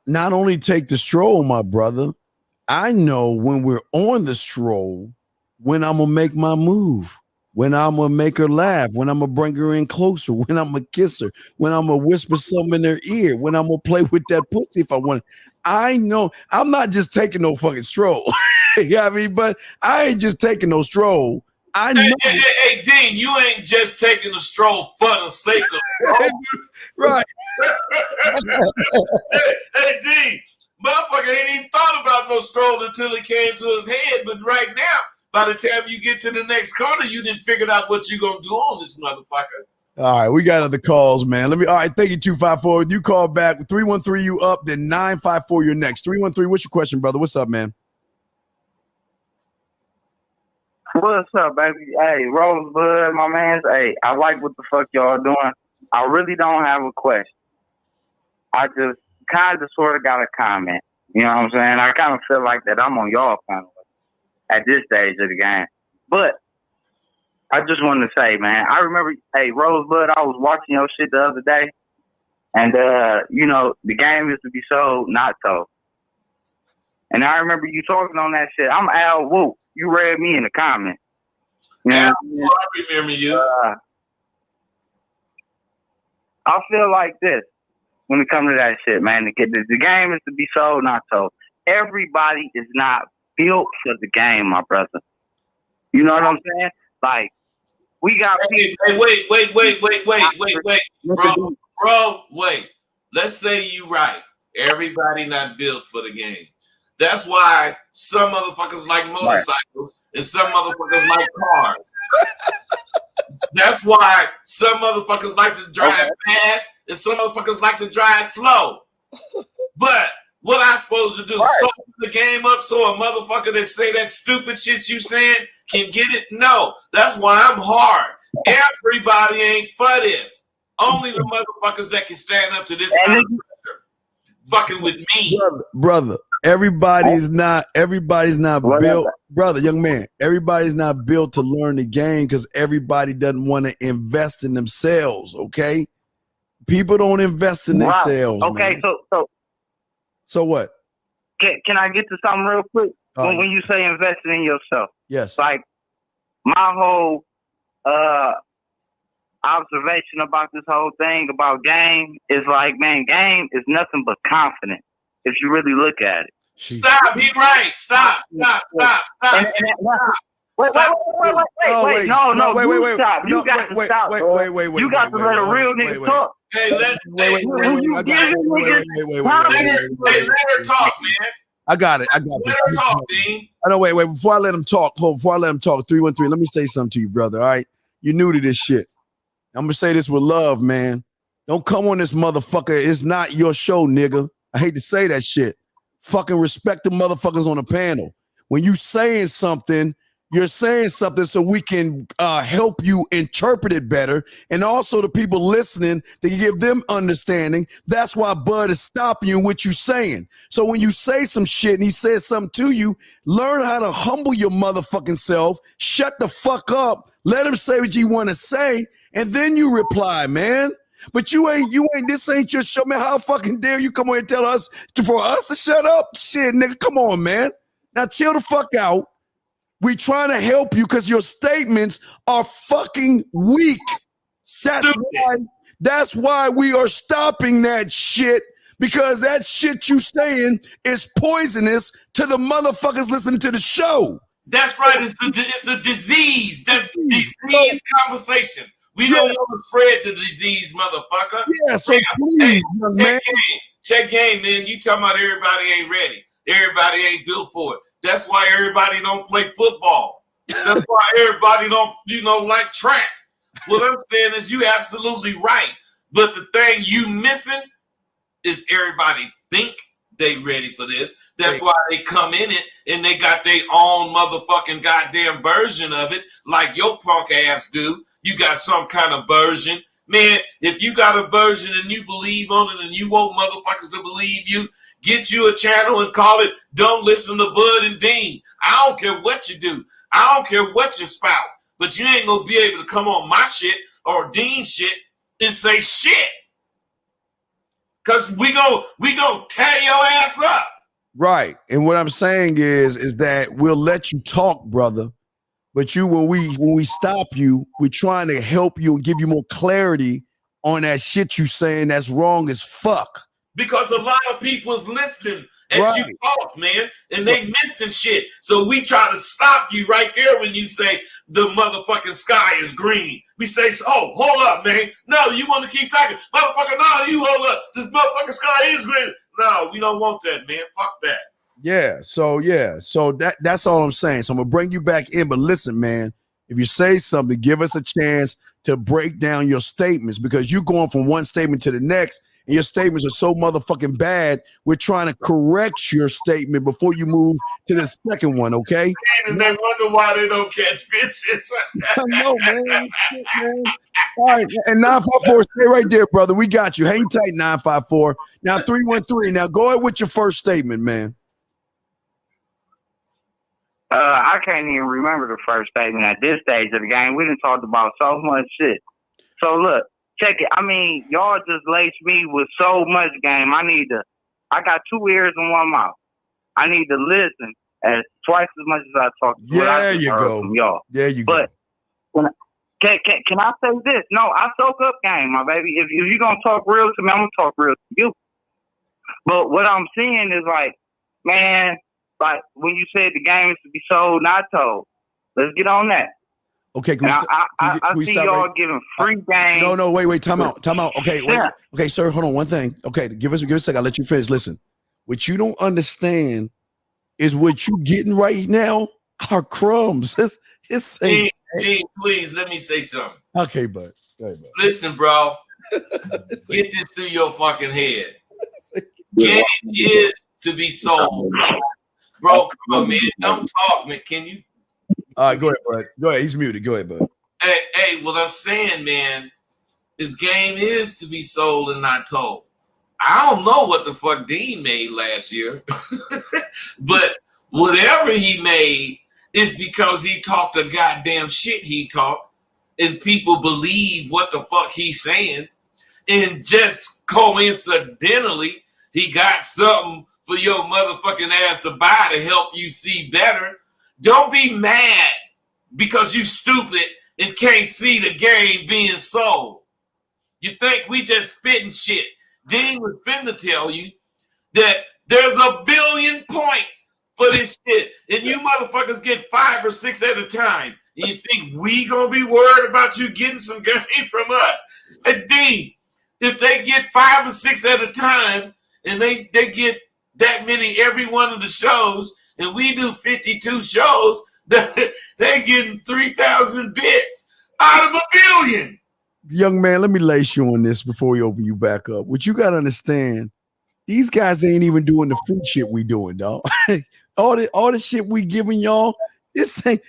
Not only take the stroll, my brother, I know when we're on the stroll, when I'm going to make my move. When I'm going to make her laugh, when I'm going to bring her in closer, when I'm going to kiss her, when I'm going to whisper something in her ear, when I'm going to play with that pussy if I want. I know I'm not just taking no fucking stroll. You know what I mean? But I ain't just taking no stroll. I know. Hey, Dean, you ain't just taking a stroll for the sake of stroll. Right. hey, Dean, motherfucker ain't even thought about no stroll until it came to his head. But right now, by the time you get to the next corner, you didn't figure out what you're going to do on this motherfucker. All right, we got other calls, man. All right, thank you, 254. You call back. 313, you up, then 954, you're next. 313, what's your question, brother? What's up, man? What's up, baby? Hey, Rosebud, my man. Hey, I like what the fuck y'all doing. I really don't have a question. I just kind of sort of got a comment. You know what I'm saying? I kind of feel like that I'm on y'all kind of at this stage of the game. But I just wanted to say, man, I remember, hey, Rosebud, I was watching your shit the other day. And, you know, the game is to be sold, not sold. And I remember you talking on that shit. I'm Al Whoop. You read me in the comments. Yeah, I remember you. I feel like this when it comes to that shit, man. The game is to be sold, not sold. Everybody is not built for the game, my brother. You know what I'm saying? Like, we got people. Hey, wait. Bro, wait. Let's say you right. Everybody not built for the game. That's why some motherfuckers like motorcycles and some motherfuckers like cars. That's why some motherfuckers like to drive fast and some motherfuckers like to drive slow. But what I supposed to do? Soak the game up so a motherfucker that say that stupid shit you saying can get it? No, that's why I'm hard. Everybody ain't for this. Only the motherfuckers that can stand up to this kind of pressure fucking with me. Brother, everybody's not built, brother, young man, everybody's not built to learn the game because everybody doesn't want to invest in themselves, okay? People don't invest in themselves. Okay, man. So what? Can I get to something real quick? When you say investing in yourself. Yes. Like, my whole observation about this whole thing about game is like, man, game is nothing but confidence if you really look at it. Stop, he right. Stop. Wait. No, you stop. You got to stop, bro. You got to let a real nigga talk. Hey, let her talk, man. I got it. I got this. Let her talk, Dean. I know. Wait. Before I let him talk, before I let him talk, 313. Let me say something to you, brother. All right, you're new to this shit. I'm gonna say this with love, man. Don't come on this motherfucker. It's not your show, nigga. I hate to say that shit. Fucking respect the motherfuckers on the panel. When you saying something, you're saying something so we can help you interpret it better. And also the people listening, to give them understanding. That's why Bud is stopping you in what you're saying. So when you say some shit and he says something to you, learn how to humble your motherfucking self. Shut the fuck up. Let him say what you want to say. And then you reply, man. But you ain't, this ain't your show, man. How fucking dare you come on and tell us for us to shut up? Shit, nigga, come on, man. Now chill the fuck out. We trying to help you because your statements are fucking weak. That's why we are stopping that shit, because that shit you saying is poisonous to the motherfuckers listening to the show. That's right. It's a disease. That's disease conversation. We don't want to spread the disease, motherfucker. Yeah, so please, man. Check game, man. You talking about everybody ain't ready. Everybody ain't built for it. That's why everybody don't play football. That's why everybody don't, like track. What I'm saying is you absolutely right. But the thing you missing is everybody think they ready for this. That's why they come in it and they got their own motherfucking goddamn version of it, like your punk ass do. You got some kind of version. Man, if you got a version and you believe on it and you want motherfuckers to believe you, get you a channel and call it Don't Listen to Bud and Dean. I don't care what you do. I don't care what you spout. But you ain't gonna be able to come on my shit or Dean shit and say shit. Cause we gonna tear your ass up. Right. And what I'm saying is that we'll let you talk, brother. But when we stop you, we're trying to help you and give you more clarity on that shit you saying that's wrong as fuck. Because a lot of people is listening as you talk, man, and they missing shit. So we try to stop you right there when you say the motherfucking sky is green. We say, oh, hold up, man. No, you want to keep talking. Motherfucker, no, you hold up. This motherfucking sky is green. No, we don't want that, man. Fuck that. Yeah, so that's all I'm saying. So I'm gonna bring you back in, but listen, man, if you say something, give us a chance to break down your statements, because you're going from one statement to the next, and your statements are so motherfucking bad. We're trying to correct your statement before you move to the second one, okay? And they wonder why they don't catch bitches. I know, man. Shit, man. All right, and 954, stay right there, brother. We got you. Hang tight, 954. Now 313. Now go ahead with your first statement, man. I can't even remember the first statement at this stage of the game. We done talked about so much shit. So look, check it. I mean, y'all just laced me with so much game. I got 2 ears and 1 mouth. I need to listen as twice as much as I talk. There you go. From y'all. There you go. But can I say this? No, I soak up game, my baby. If you're gonna talk real to me, I'm gonna talk real to you. But what I'm seeing is like, man, like when you said the game is to be sold, not told. Let's get on that. Okay, I see y'all giving free game. No, wait, time out. Okay, wait. Yeah. Okay, sir, hold on one thing. Okay, give us a second. I'll let you finish. Listen, what you don't understand is what you getting right now are crumbs. It's Dean, please let me say something. Okay, bud. Go ahead, bud. Listen, bro. Get this through your fucking head. Game is to be sold. Bro, come on, man. Don't talk, man. Can you? All right, go ahead, bud. Go ahead. He's muted. Go ahead, bud. Hey, what I'm saying, man, this game is to be sold and not told. I don't know what the fuck Dean made last year, but whatever he made is because he talked the goddamn shit he talked, and people believe what the fuck he's saying, and just coincidentally, he got something for your motherfucking ass to buy to help you see better. Don't be mad because you stupid and can't see the game being sold. You think we just spitting shit. Dean was finna tell you that there's 1 billion points for this shit, and you motherfuckers get 5 or 6 at a time. And you think we gonna be worried about you getting some game from us? And Dean, if they get 5 or 6 at a time, and they get that many every one of the shows, and we do 52 shows, they getting 3,000 bits out of 1 billion. Young man, let me lace you on this before we open you back up. What you got to understand, these guys ain't even doing the free shit we doing, dog. all the shit we giving y'all, this ain't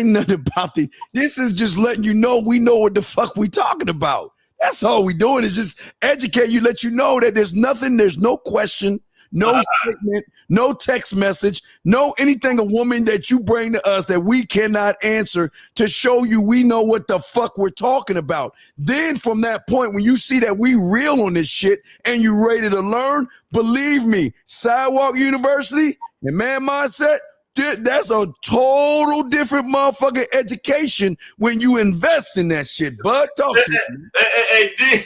nothing about this is just letting you know we know what the fuck we talking about. That's all we doing is just educate you, let you know that there's no question, no statement, no text message, no anything a woman that you bring to us that we cannot answer to show you we know what the fuck we're talking about. Then from that point, when you see that we real on this shit and you ready to learn, believe me, Sidewalk University and Man Mindset, that's a total different motherfucking education when you invest in that shit. Bud, talk to me.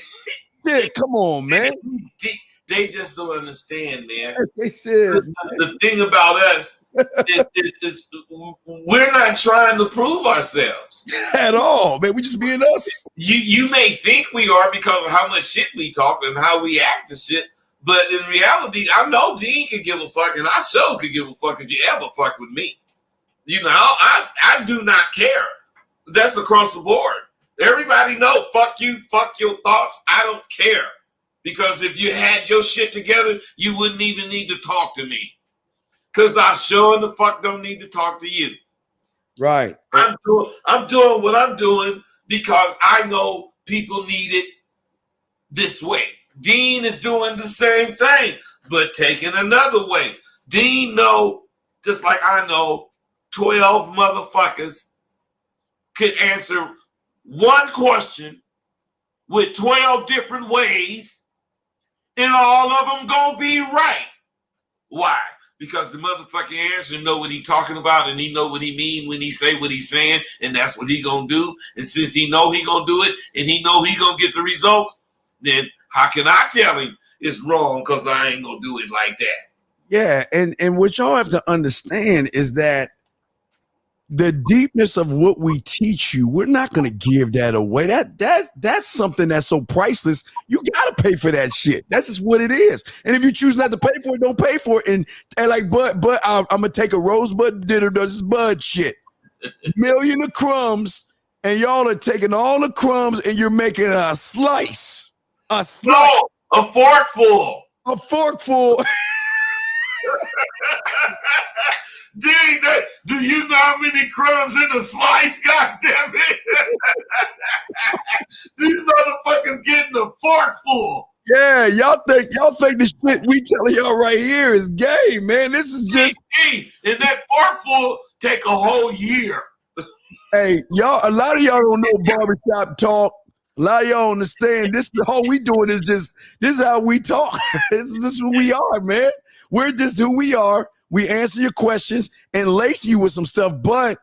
Yeah, come on, man. They just don't understand, man. They said the thing about us is we're not trying to prove ourselves at all, man. We just being us. You may think we are because of how much shit we talk and how we act and shit, but in reality, I know Dean could give a fuck, and I sure could give a fuck if you ever fuck with me. You know, I do not care. That's across the board. Everybody know, fuck you, fuck your thoughts. I don't care. Because if you had your shit together, you wouldn't even need to talk to me. Because I sure in the fuck don't need to talk to you. Right. I'm doing what I'm doing because I know people need it this way. Dean is doing the same thing, but taking another way. Dean know, just like I know, 12 motherfuckers could answer one question with 12 different ways, and all of them gonna be right. Why? Because the motherfucking answer know what he talking about, and he know what he mean when he say what he's saying, and that's what he gonna do. And since he know he gonna do it, and he know he gonna get the results, then how can I tell him it's wrong because I ain't gonna do it like that? Yeah, and what y'all have to understand is that the deepness of what we teach you, we're not going to give that away. That's something that's so priceless. You got to pay for that shit. That's just what it is. And if you choose not to pay for it, don't pay for it. And like, but I'm going to take a Rosebud dinner, this Bud shit. Million of crumbs, and y'all are taking all the crumbs and you're making a slice. A slice. No, a forkful. A forkful. Dang, do you know how many crumbs in a slice? God damn it. These motherfuckers getting a forkful. Yeah, y'all think the shit we telling y'all right here is gay, man. This is just and that forkful take a whole year. Hey, y'all, a lot of y'all don't know barbershop talk. A lot of y'all understand this. All we doing is this is how we talk. this is who we are, man. We're just who we are. We answer your questions and lace you with some stuff, but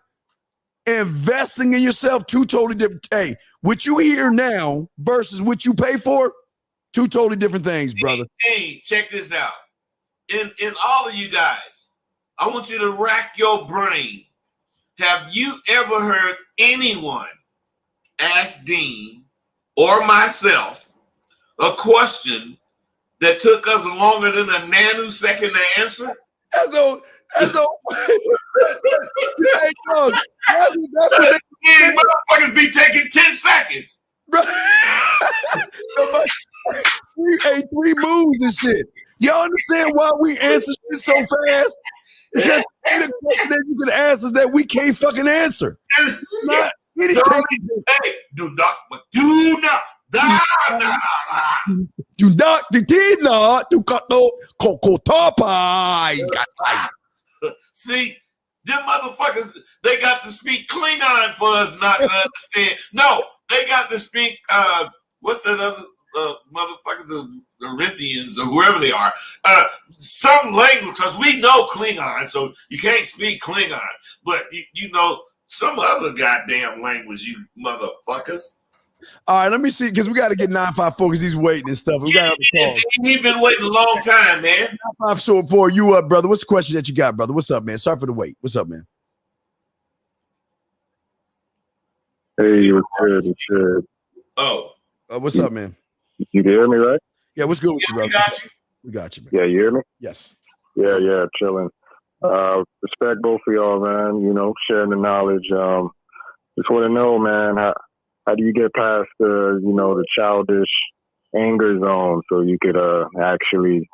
investing in yourself, two totally different. Hey, what you hear now versus what you pay for, two totally different things, brother. Hey, check this out. In all of you guys, I want you to rack your brain. Have you ever heard anyone ask Dean or myself a question that took us longer than a nanosecond to answer? That's no. Hey, dog, that's what they motherfuckers be taking 10 seconds. Hey, 3 moves and shit. Y'all understand why we answer shit so fast? Because the question that you can ask is that we can't fucking answer. Not anything. Hey, do not, See, them motherfuckers, they got to speak Klingon for us not to understand. No, they got to speak, what's that other motherfuckers, the Corinthians or whoever they are, some language, because we know Klingon, so you can't speak Klingon, but you know some other goddamn language, you motherfuckers. All right, let me see, because we got to get 954 because he's waiting and stuff. We got He's been waiting a long time, man. 954, you up, brother? What's the question that you got, brother? What's up, man? Sorry for the wait. What's up, man? Hey, what's good? What's good? Oh. What's up, man? You hear me, right? Yeah, what's good with you, brother? We got you. We got you, man. Yeah, you hear me? Yes. Yeah, chilling. Respect both of y'all, man. You know, sharing the knowledge. Just want to know, man, how do you get past the, you know, the childish anger zone so you could actually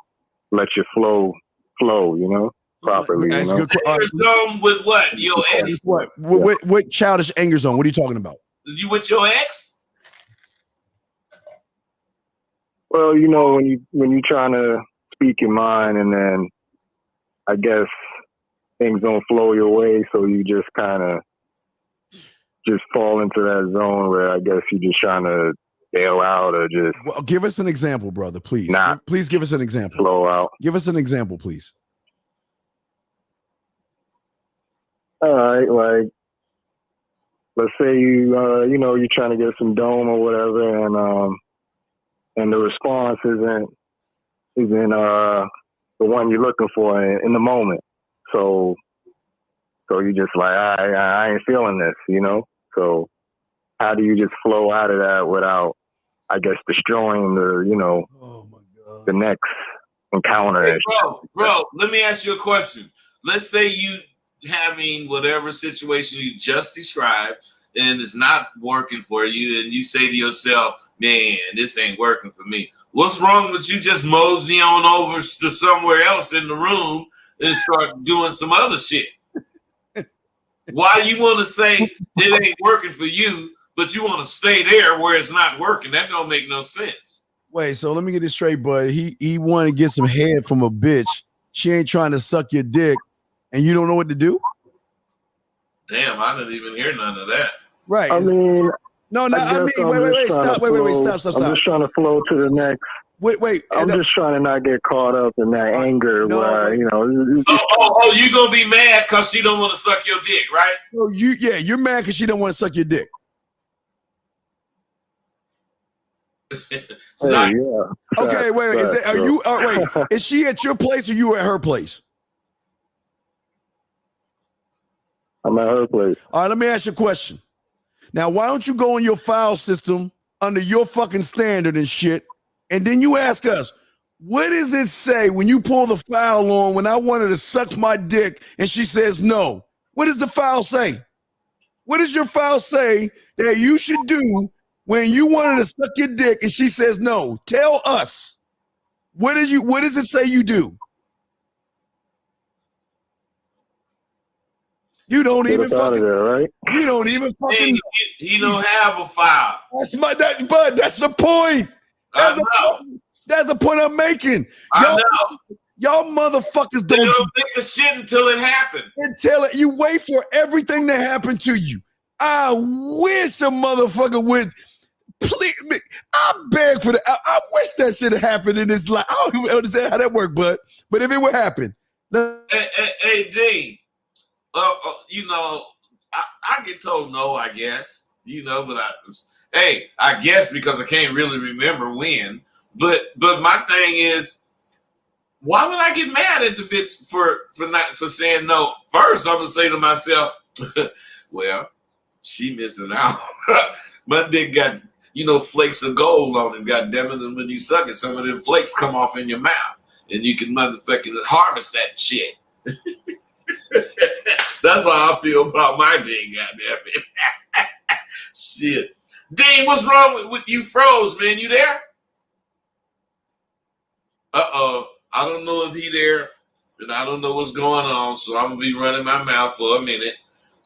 let your flow, you know, properly, you That's a know? good question. Anger zone with what? Your ex? What childish anger zone? What are you talking about? You with your ex? Well, you know, when you trying to speak your mind and then I guess things don't flow your way, so you just kind of just fall into that zone where I guess you're just trying to bail out or just Well, give us an example, brother, please. not Please give us an example. flow out. Give us an example, please. All right, like let's say you know, you're trying to get some dome or whatever, and the response isn't the one you're looking for in the moment. So you just like I ain't feeling this, you know. So how do you just flow out of that without, I guess, destroying the, you know, the next encounter? Hey, bro, let me ask you a question. Let's say you having whatever situation you just described and it's not working for you, and you say to yourself, man, this ain't working for me. What's wrong with you just mosey on over to somewhere else in the room and start doing some other shit? Why you want to say it ain't working for you, but you want to stay there where it's not working? That don't make no sense. Wait, so let me get this straight, bud. He wanted to get some head from a bitch. She ain't trying to suck your dick, and you don't know what to do? Damn, I didn't even hear none of that. Right. I mean, No, I I mean, guess wait, stop. Wait, stop. I'm just trying to flow to the next. Wait. I'm just trying to not get caught up in that anger where, you know. Oh, you gonna be mad because she don't want to suck your dick, right? No, you're mad because she don't want to suck your dick. Hey, yeah. Okay, wait. Is she at your place or you at her place? I'm at her place. All right, let me ask you a question. Now, why don't you go in your file system under your fucking standard and shit, and then you ask us, what does it say when you pull the file on when I wanted to suck my dick and she says no? What does the file say? What does your file say that you should do when you wanted to suck your dick and she says no? Tell us. What does it say you do? You don't even fucking there, right? You don't even fucking. He don't have a file. But that's the point. That's the point I'm making. Y'all motherfuckers don't think of shit until it happened. You wait for everything to happen to you. I wish a motherfucker would. Please, I beg for that. I wish that shit had happened in this life. I don't even understand how that worked, but if it would happen. Hey, D. You know, I get told no, I guess. You know, but I guess because I can't really remember when. But my thing is, why would I get mad at the bitch for saying no? First, I'm gonna say to myself, well, she missing out. My dick got, flakes of gold on it. God damn it! And when you suck it, some of them flakes come off in your mouth, and you can motherfucking harvest that shit. That's how I feel about my dick. Goddamn it! Shit, Dean, what's wrong with you? Froze, man. You there? I don't know if he there, and I don't know what's going on. So I'm gonna be running my mouth for a minute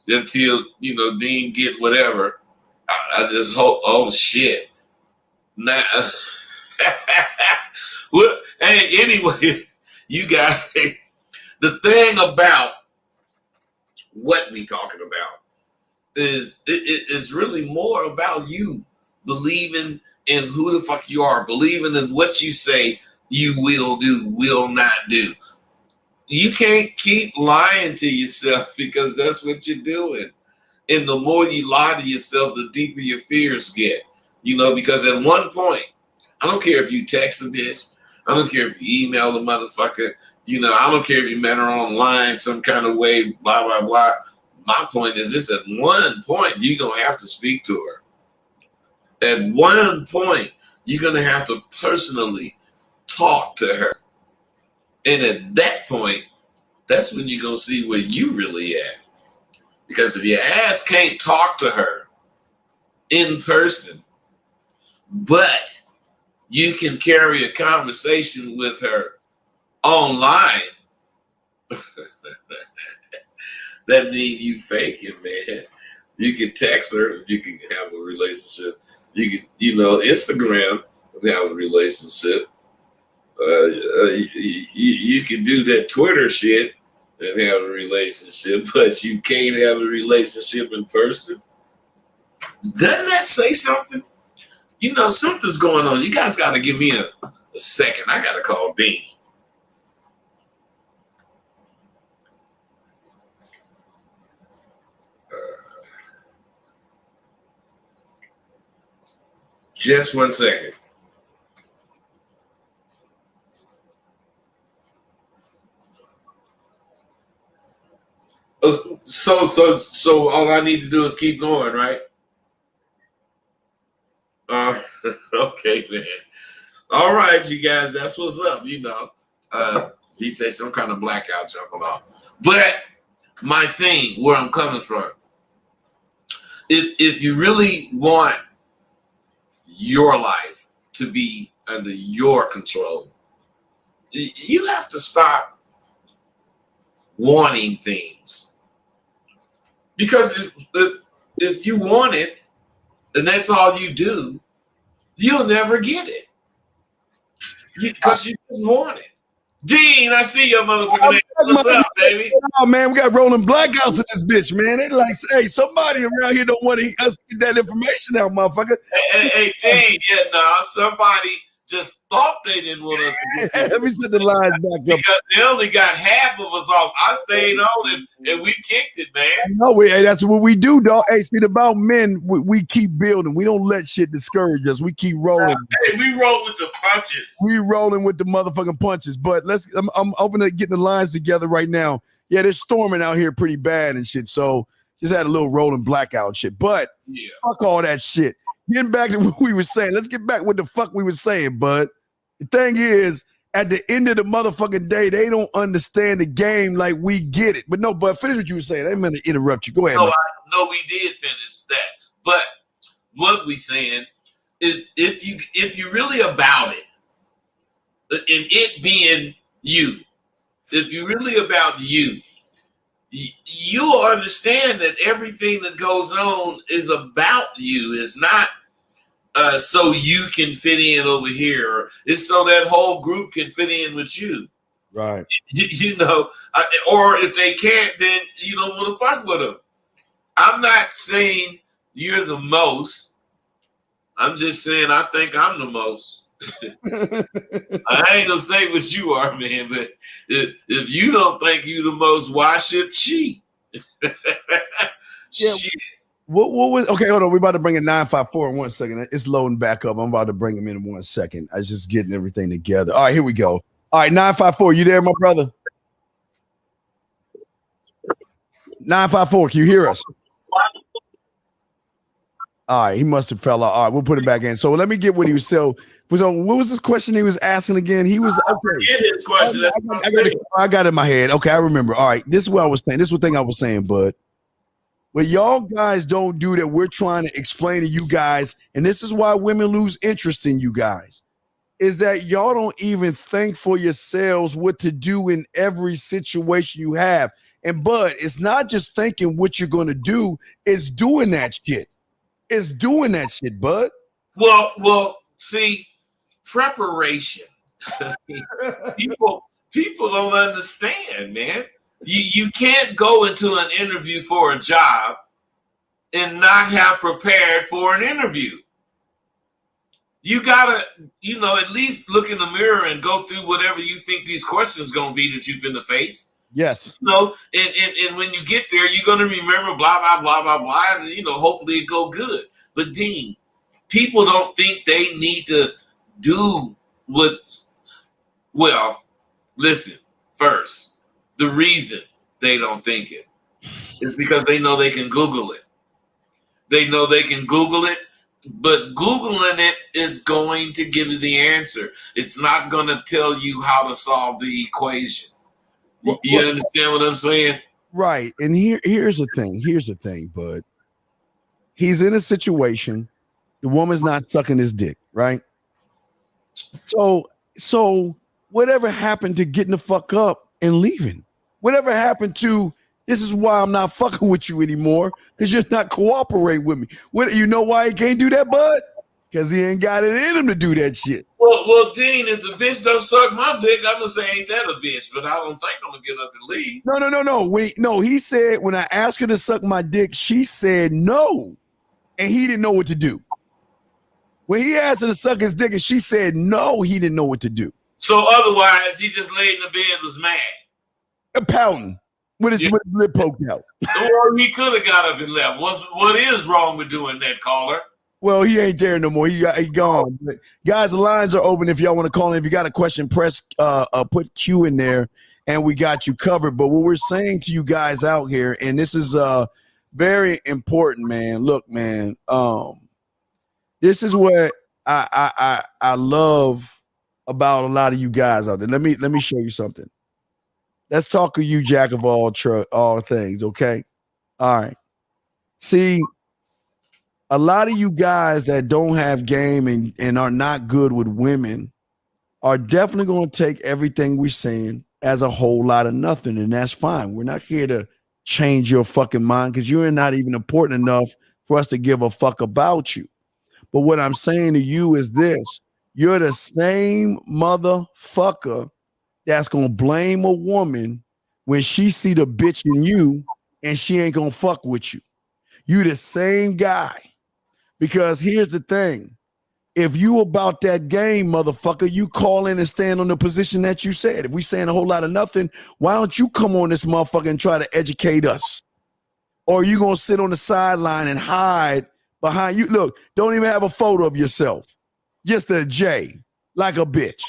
until Dean get whatever. I just hope. Oh shit! Nah. Well, hey, anyway, you guys. The thing about what we talking about is it's really more about you believing in who the fuck you are, believing in what you say you will do, will not do. You can't keep lying to yourself because that's what you're doing. And the more you lie to yourself, the deeper your fears get. Because at one point, I don't care if you text a bitch, I don't care if you email the motherfucker, I don't care if you met her online some kind of way, blah, blah, blah. My point is this: at one point, you're going to have to speak to her. At one point, you're going to have to personally talk to her. And at that point, that's when you're going to see where you really at. Because if your ass can't talk to her in person, but you can carry a conversation with her online, that means you faking, man. You can text her, you can have a relationship. You can, Instagram, have a relationship. You can do that Twitter shit and have a relationship, but you can't have a relationship in person. Doesn't that say something? Something's going on. You guys got to give me a second. I got to call Dean. Just 1 second. So all I need to do is keep going, right? Okay, man. All right, you guys, that's what's up. He said some kind of blackout jumping off. But my thing, where I'm coming from, if you really want your life to be under your control, you have to stop wanting things. Because if you want it, and that's all you do, you'll never get it. Because you just want it. Dean, I see your motherfucking ass. What's up, baby? Oh man, we got rolling blackouts in this bitch, man. They like, hey, somebody around here don't want us to get that information out, motherfucker. Hey, Dean, somebody just thought they didn't want us to get that. Let me set the lines back up. Because they only got half of us off. I stayed on and we kicked it, man. No, that's what we do, dog. Hey, see, about men, we keep building. We don't let shit discourage us. We keep rolling. Hey, we roll with the punches. We rolling with the motherfucking punches. But I'm open to getting the lines together right now. Yeah, they're storming out here pretty bad and shit. So just had a little rolling blackout and shit. But fuck all that shit. Getting back to what we were saying. Let's get back what the fuck we were saying, bud. The thing is, at the end of the motherfucking day, they don't understand the game like we get it. But finish what you were saying. I didn't mean to interrupt you. Go ahead. No, we did finish that. But what we saying is if you really about it, and it being you, if you're really about you, you'll understand that everything that goes on is about you. It's not so you can fit in over here. It's so that whole group can fit in with you. Right. Or if they can't, then you don't want to fuck with them. I'm not saying you're the most. I'm just saying I think I'm the most. I ain't gonna say what you are, man, but if you don't think you the most, why should she? Shit. What was okay? Hold on, we're about to bring in 954 in 1 second. It's loading back up. I'm about to bring him in 1 second. I was just getting everything together. All right, here we go. All right, 954, you there, my brother? 954, can you hear us? All right, he must have fell out. All right, we'll put it back in. So let me get what he was saying. What was this question he was asking again? He was okay. His question. I got it in my head. Okay, I remember. All right, this is what I was saying. This is what thing I was saying, bud. What y'all guys don't do that we're trying to explain to you guys, and this is why women lose interest in you guys, is that y'all don't even think for yourselves what to do in every situation you have. And bud, it's not just thinking what you're going to do, it's doing that shit. It's doing that shit, bud. Well, see, preparation. People don't understand, man. You can't go into an interview for a job and not have prepared for an interview. You gotta, at least look in the mirror and go through whatever you think these questions gonna be that you've in the face. Yes. And when you get there, you're gonna remember blah blah blah blah blah, and hopefully it go good. But Dean, people don't think they need to do what. Well, listen. First, the reason they don't think it is because they know they can Google it. They know they can Google it but Googling it is going to give you the answer. It's not going to tell you how to solve the equation. You understand what I'm saying? Right. And here's the thing, bud. He's in a situation, the woman's not sucking his dick, right? So whatever happened to getting the fuck up and leaving? Whatever happened to this is why I'm not fucking with you anymore, because you're not cooperating with me. You know why he can't do that, bud? Because he ain't got it in him to do that shit. Well, Dean, if the bitch don't suck my dick, I'm gonna say ain't that a bitch, but I don't think I'm gonna get up and leave. No. He said when I asked her to suck my dick, she said no, and he didn't know what to do. When he asked her to suck his dick and she said no, he didn't know what to do. So otherwise, he just laid in the bed, was mad, pouting with his lip poked out. Or he could have got up and left. What is wrong with doing that, caller? Well, he ain't there no more. He gone. But guys, the lines are open if y'all want to call in. If you got a question, press put Q in there, and we got you covered. But what we're saying to you guys out here, and this is very important, man. Look, man, this is what I love about a lot of you guys out there. Let me show you something. Let's talk to you, jack of all things, okay? All right. See, a lot of you guys that don't have game and are not good with women are definitely going to take everything we're saying as a whole lot of nothing, and that's fine. We're not here to change your fucking mind because you're not even important enough for us to give a fuck about you. But what I'm saying to you is this. You're the same motherfucker that's going to blame a woman when she see the bitch in you and she ain't going to fuck with you. You the same guy. Because here's the thing. If you about that game, motherfucker, you call in and stand on the position that you said. If we saying a whole lot of nothing, why don't you come on this motherfucker and try to educate us? Or you going to sit on the sideline and hide behind you? Look, don't even have a photo of yourself. Just a J, like a bitch.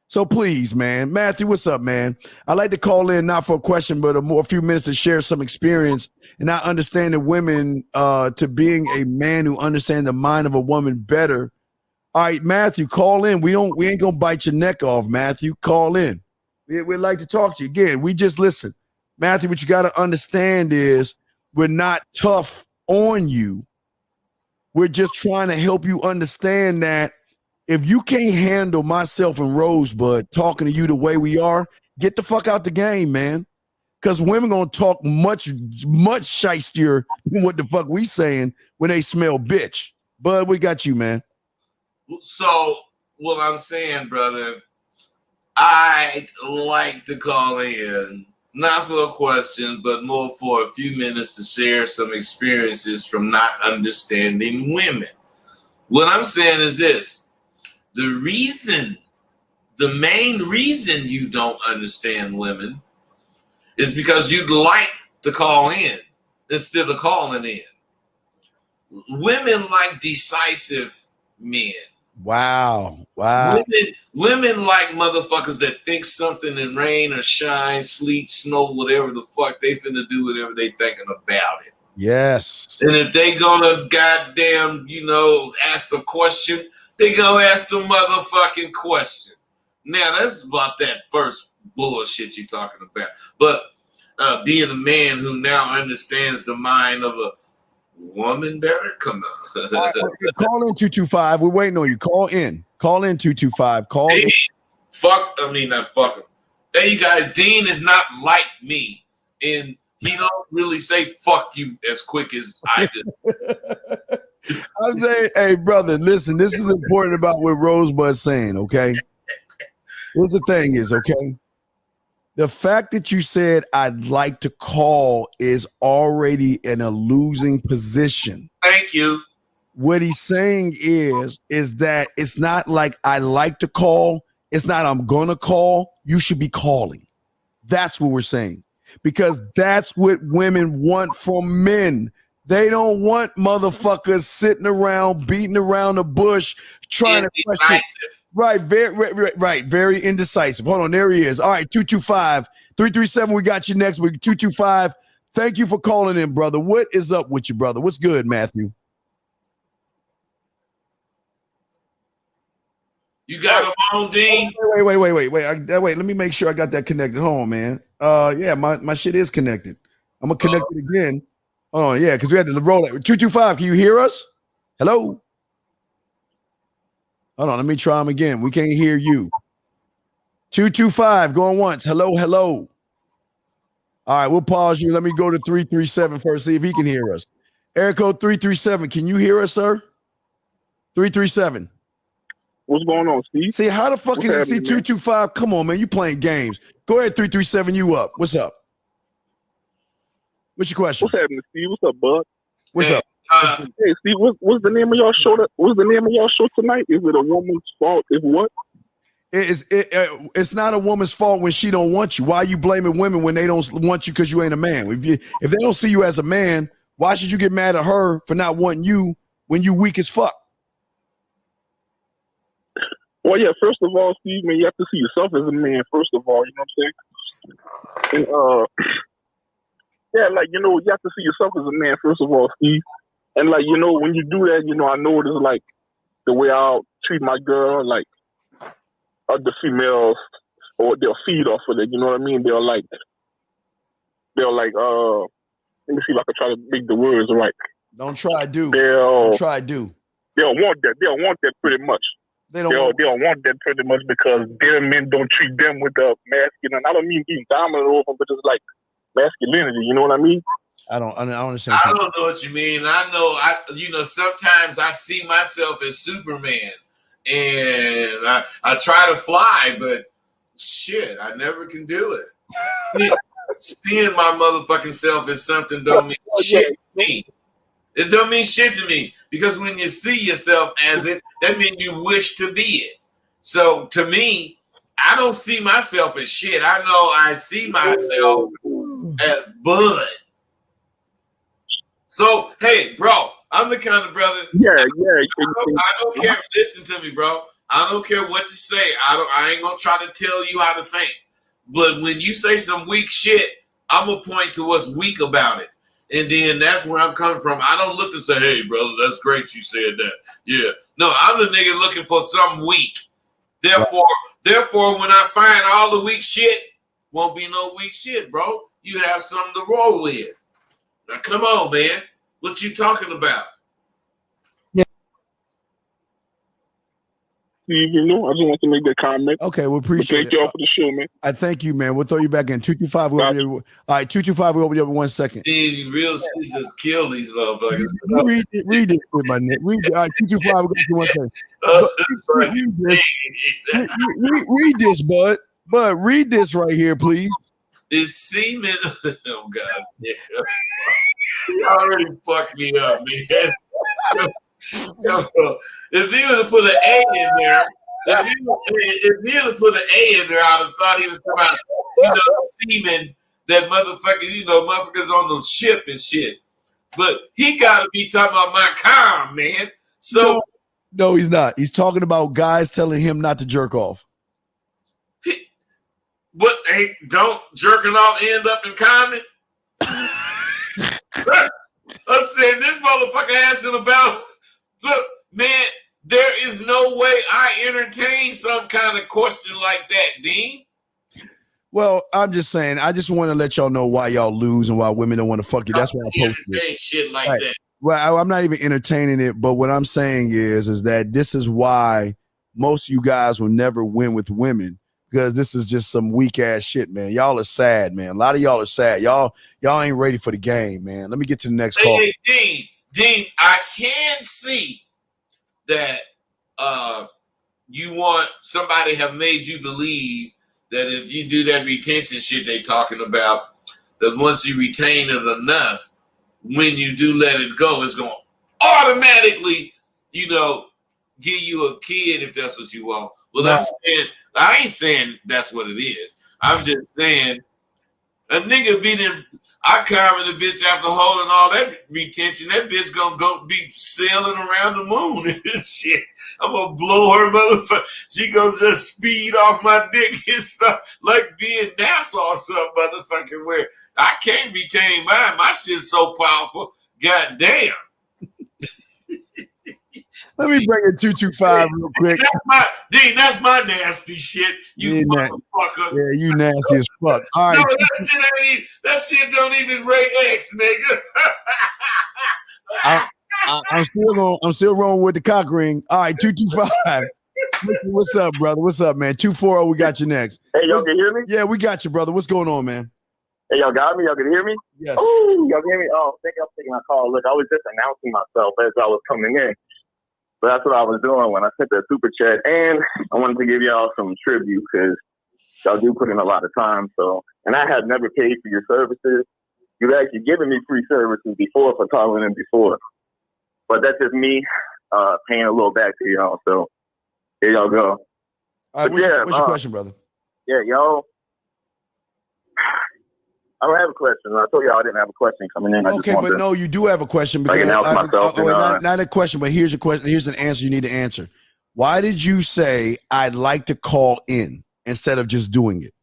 So please, man. Matthew, what's up, man? I like to call in not for a question, but a few minutes to share some experience and I understand the women to being a man who understands the mind of a woman better. All right, Matthew, call in. We ain't gonna bite your neck off, Matthew. Call in. We'd like to talk to you again. We just listen. Matthew, what you got to understand is we're not tough on you. We're just trying to help you understand that if you can't handle myself and Rosebud talking to you the way we are, get the fuck out the game, man. Because women gonna talk much shystier than what the fuck we saying when they smell bitch. Bud, we got you, man. So what I'm saying, brother, I like to call in, not for a question, but more for a few minutes to share some experiences from not understanding women. What I'm saying is this. The main reason you don't understand women is because you'd like to call in instead of calling in. Women like decisive men. Wow. Women like motherfuckers that think something in rain or shine, sleet, snow, whatever the fuck they finna do, whatever they thinking about it. Yes. And if they gonna goddamn, ask the question, they gonna ask the motherfucking question. Now that's about that first bullshit you're talking about. But being a man who now understands the mind of a woman better, come on. Right, call in 225. We're waiting on you. Call in 225. Call in. Not fuck him. Hey, you guys, Dean is not like me, and he don't really say fuck you as quick as I do. I'm saying, hey, brother, listen, this is important about what Rosebud's saying, okay? What's the thing is, okay? The fact that you said I'd like to call is already in a losing position. Thank you. What he's saying is that it's not like I like to call. It's not I'm going to call. You should be calling. That's what we're saying. Because that's what women want from men. They don't want motherfuckers sitting around, beating around the bush, trying to question. Right, very indecisive. Hold on, there he is. All right, 225-337, we got you next week. 225, thank you for calling in, brother. What is up with you, brother? What's good, Matthew? You got them on, Dean? Wait. Wait. Let me make sure I got that connected. Hold on, man. Yeah, my shit is connected. I'm gonna connect it again. Oh yeah, because we had to roll it. 225. Can you hear us? Hello. Hold on. Let me try them again. We can't hear you. 225. Going once. Hello. All right, we'll pause you. Let me go to 337 first. See if he can hear us. Air code 337. Can you hear us, sir? 337. What's going on, Steve? See, how the fuck can you see 225? Come on, man. You playing games. Go ahead, 337. You up. What's up? What's your question? What's happening, Steve? What's up, bud? What's up? Hey, Steve, what's the name of y'all show? What's the name of y'all show tonight? Is it a woman's fault? Is what? It's not a woman's fault when she don't want you. Why are you blaming women when they don't want you because you ain't a man? If they don't see you as a man, why should you get mad at her for not wanting you when you weak as fuck? Well, yeah. First of all, Steve, man, you have to see yourself as a man. First of all, you know what I'm saying? And yeah, like you have to see yourself as a man. First of all, Steve. And like when you do that, I know it is like the way I'll treat my girl, like other females, or they'll feed off of it. You know what I mean? They'll like, let me see if I can try to make the words right. Don't try do. They'll want that. They'll want that pretty much. They'll want that pretty much because their men don't treat them with the masculine. I don't mean being dominant over them, but just like masculinity. You know what I mean? I don't understand. I don't know what you mean. I know, sometimes I see myself as Superman and I try to fly, but shit, I never can do it. Seeing my motherfucking self as something don't mean shit to me. It don't mean shit to me because when you see yourself as it, that means you wish to be it. So to me, I don't see myself as shit. I know I see myself as Bud. So, hey, bro, I'm the kind of brother. I don't care. Listen to me, bro. I don't care what you say. I ain't gonna try to tell you how to think. But when you say some weak shit, I'm gonna point to what's weak about it. And then that's where I'm coming from. I don't look to say, hey, brother, that's great you said that. Yeah. No, I'm the nigga looking for something weak. Therefore, when I find all the weak shit, won't be no weak shit, bro. You have something to roll with. Now, come on, man. What you talking about? Steve, I just want to make that comment. Okay, we appreciate it. Thank y'all for the show, man. I thank you, man. We'll throw you back in. 225. All right, 225. We'll be over 1 second. Dude, real shit just kill these motherfuckers. Read this with my neck. All right, 225. We'll go to 1 second. Read this, Bud. Bud, read this right here, please. It's semen. Oh God, yeah. You already fucked me up, man. If he would have put an A in there, if he would have put an A in there, I'd have thought he was talking about, semen that motherfuckers, motherfuckers on the ship and shit. But he got to be talking about my car, man. So no, he's not. He's talking about guys telling him not to jerk off. But hey, don't jerking off end up in common? I'm saying this motherfucker asking about, look, man, there is no way I entertain some kind of question like that, Dean. Well, I'm just saying, I just want to let y'all know why y'all lose and why women don't want to fuck you. That's why I posted it. Shit like that. Well, I'm not even entertaining it, but what I'm saying is that this is why most of you guys will never win with women. Because this is just some weak ass shit, man. Y'all are sad, man. A lot of y'all are sad. Y'all ain't ready for the game, man. Let me get to the next call. Hey, Dean, I can see that you want somebody have made you believe that if you do that retention shit they talking about, that once you retain it enough, when you do let it go, it's going to automatically, give you a kid if that's what you want. Well, I'm saying, I ain't saying that's what it is. I'm just saying a nigga I carving the bitch after holding all that retention. That bitch gonna go be sailing around the moon and shit. I'm gonna blow her motherfucker. She gonna just speed off my dick and stuff like being NASA or something, motherfucking where I can't retain mine. My shit's so powerful. God damn. Let me bring in 225 real quick. That's my nasty shit. You motherfucker. Yeah, you nasty as fuck. All right. No, that shit don't even rate X, nigga. I'm still rolling with the cock ring. All right, 225. What's up, brother? What's up, man? 240, we got you next. Hey, y'all can hear me? Yeah, we got you, brother. What's going on, man? Hey, y'all got me? Y'all can hear me? Yes. Ooh, y'all can hear me? Oh, thank you for taking my call. Look, I was just announcing myself as I was coming in. But that's what I was doing when I sent that super chat. And I wanted to give y'all some tribute because y'all do put in a lot of time. So, and I had never paid for your services. You've actually given me free services before for calling in before. But that's just me paying a little back to y'all. So here y'all go. All right, what's your question, brother? Yeah, y'all. I don't have a question. I told y'all I didn't have a question coming in. Okay, but no, you do have a question. Because not a question, but here's your question. Here's an answer you need to answer. Why did you say I'd like to call in instead of just doing it?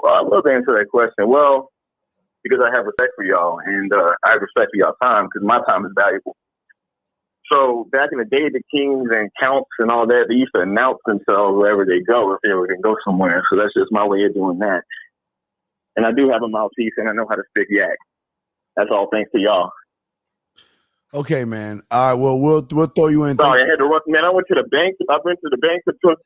Well, I'd love to answer that question. Well, because I have respect for y'all, and I have respect for y'all time because my time is valuable. So back in the day, the kings and counts and all that, they used to announce themselves wherever they go if they were going to go somewhere. So that's just my way of doing that. And I do have a mouthpiece, and I know how to spit yak. That's all thanks to y'all. Okay, man. All right, well, we'll throw you in. Sorry, I had to run. Man, I went to the bank. I went to the bank to put.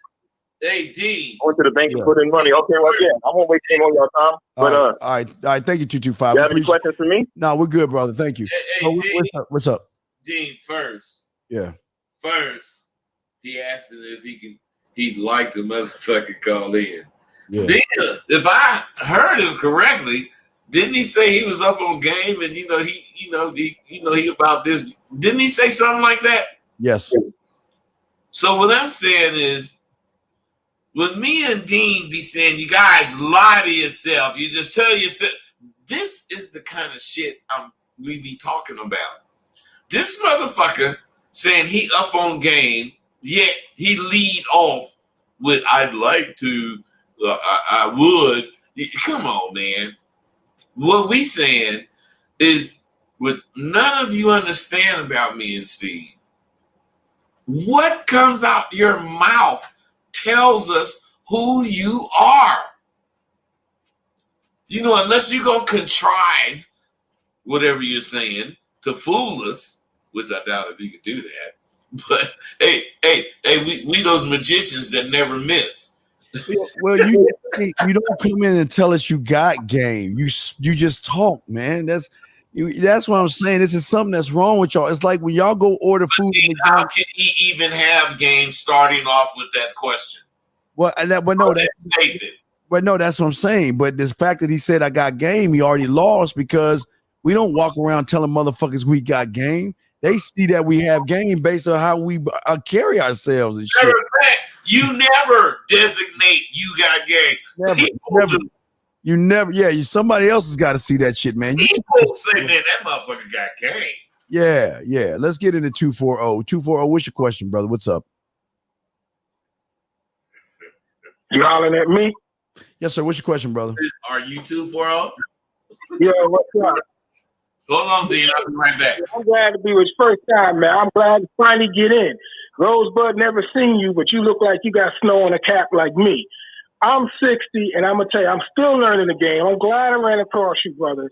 Hey, D. I went to the bank to put in money. Okay, well, yeah, I won't waste any more of y'all time. But all right. Thank you, 225. You have any questions for me? No, we're good, brother. Thank you. Hey, what's up? Dean, first. Yeah. First, he asked him if he'd like to motherfucking call in. Yeah. Then, if I heard him correctly, didn't he say he was up on game and he about this? Didn't he say something like that? Yes. So what I'm saying is, when me and Dean be saying, you guys lie to yourself, you just tell yourself, this is the kind of shit we be talking about. This motherfucker saying he up on game, yet he lead off with I'd like to, I would. Come on, man. What we saying is what none of you understand about me and Steve. What comes out your mouth tells us who you are. Unless you're going to contrive whatever you're saying to fool us, which I doubt if you could do that. But hey, we those magicians that never miss. Well, you don't come in and tell us you got game. You just talk, man. That's what I'm saying. This is something that's wrong with y'all. It's like when y'all go order food. How can he even have game starting off with that question? Well, that's what I'm saying. But this fact that he said I got game, he already lost because we don't walk around telling motherfuckers we got game. They see that we have game based on how we carry ourselves and shit. You never designate you got game. Never. You never. Yeah, somebody else has got to see that shit, man. People say, man, that motherfucker got game. Yeah. Let's get into 240. 240, what's your question, brother? What's up? You hollering at me? Yes, sir. What's your question, brother? Are you 240? Yeah, what's up? Hold on, Dean. I'll be right back. I'm glad to be with you first time, man. I'm glad to finally get in. Rosebud never seen you, but you look like you got snow on a cap like me. I'm 60, and I'm going to tell you, I'm still learning the game. I'm glad I ran across you, brothers.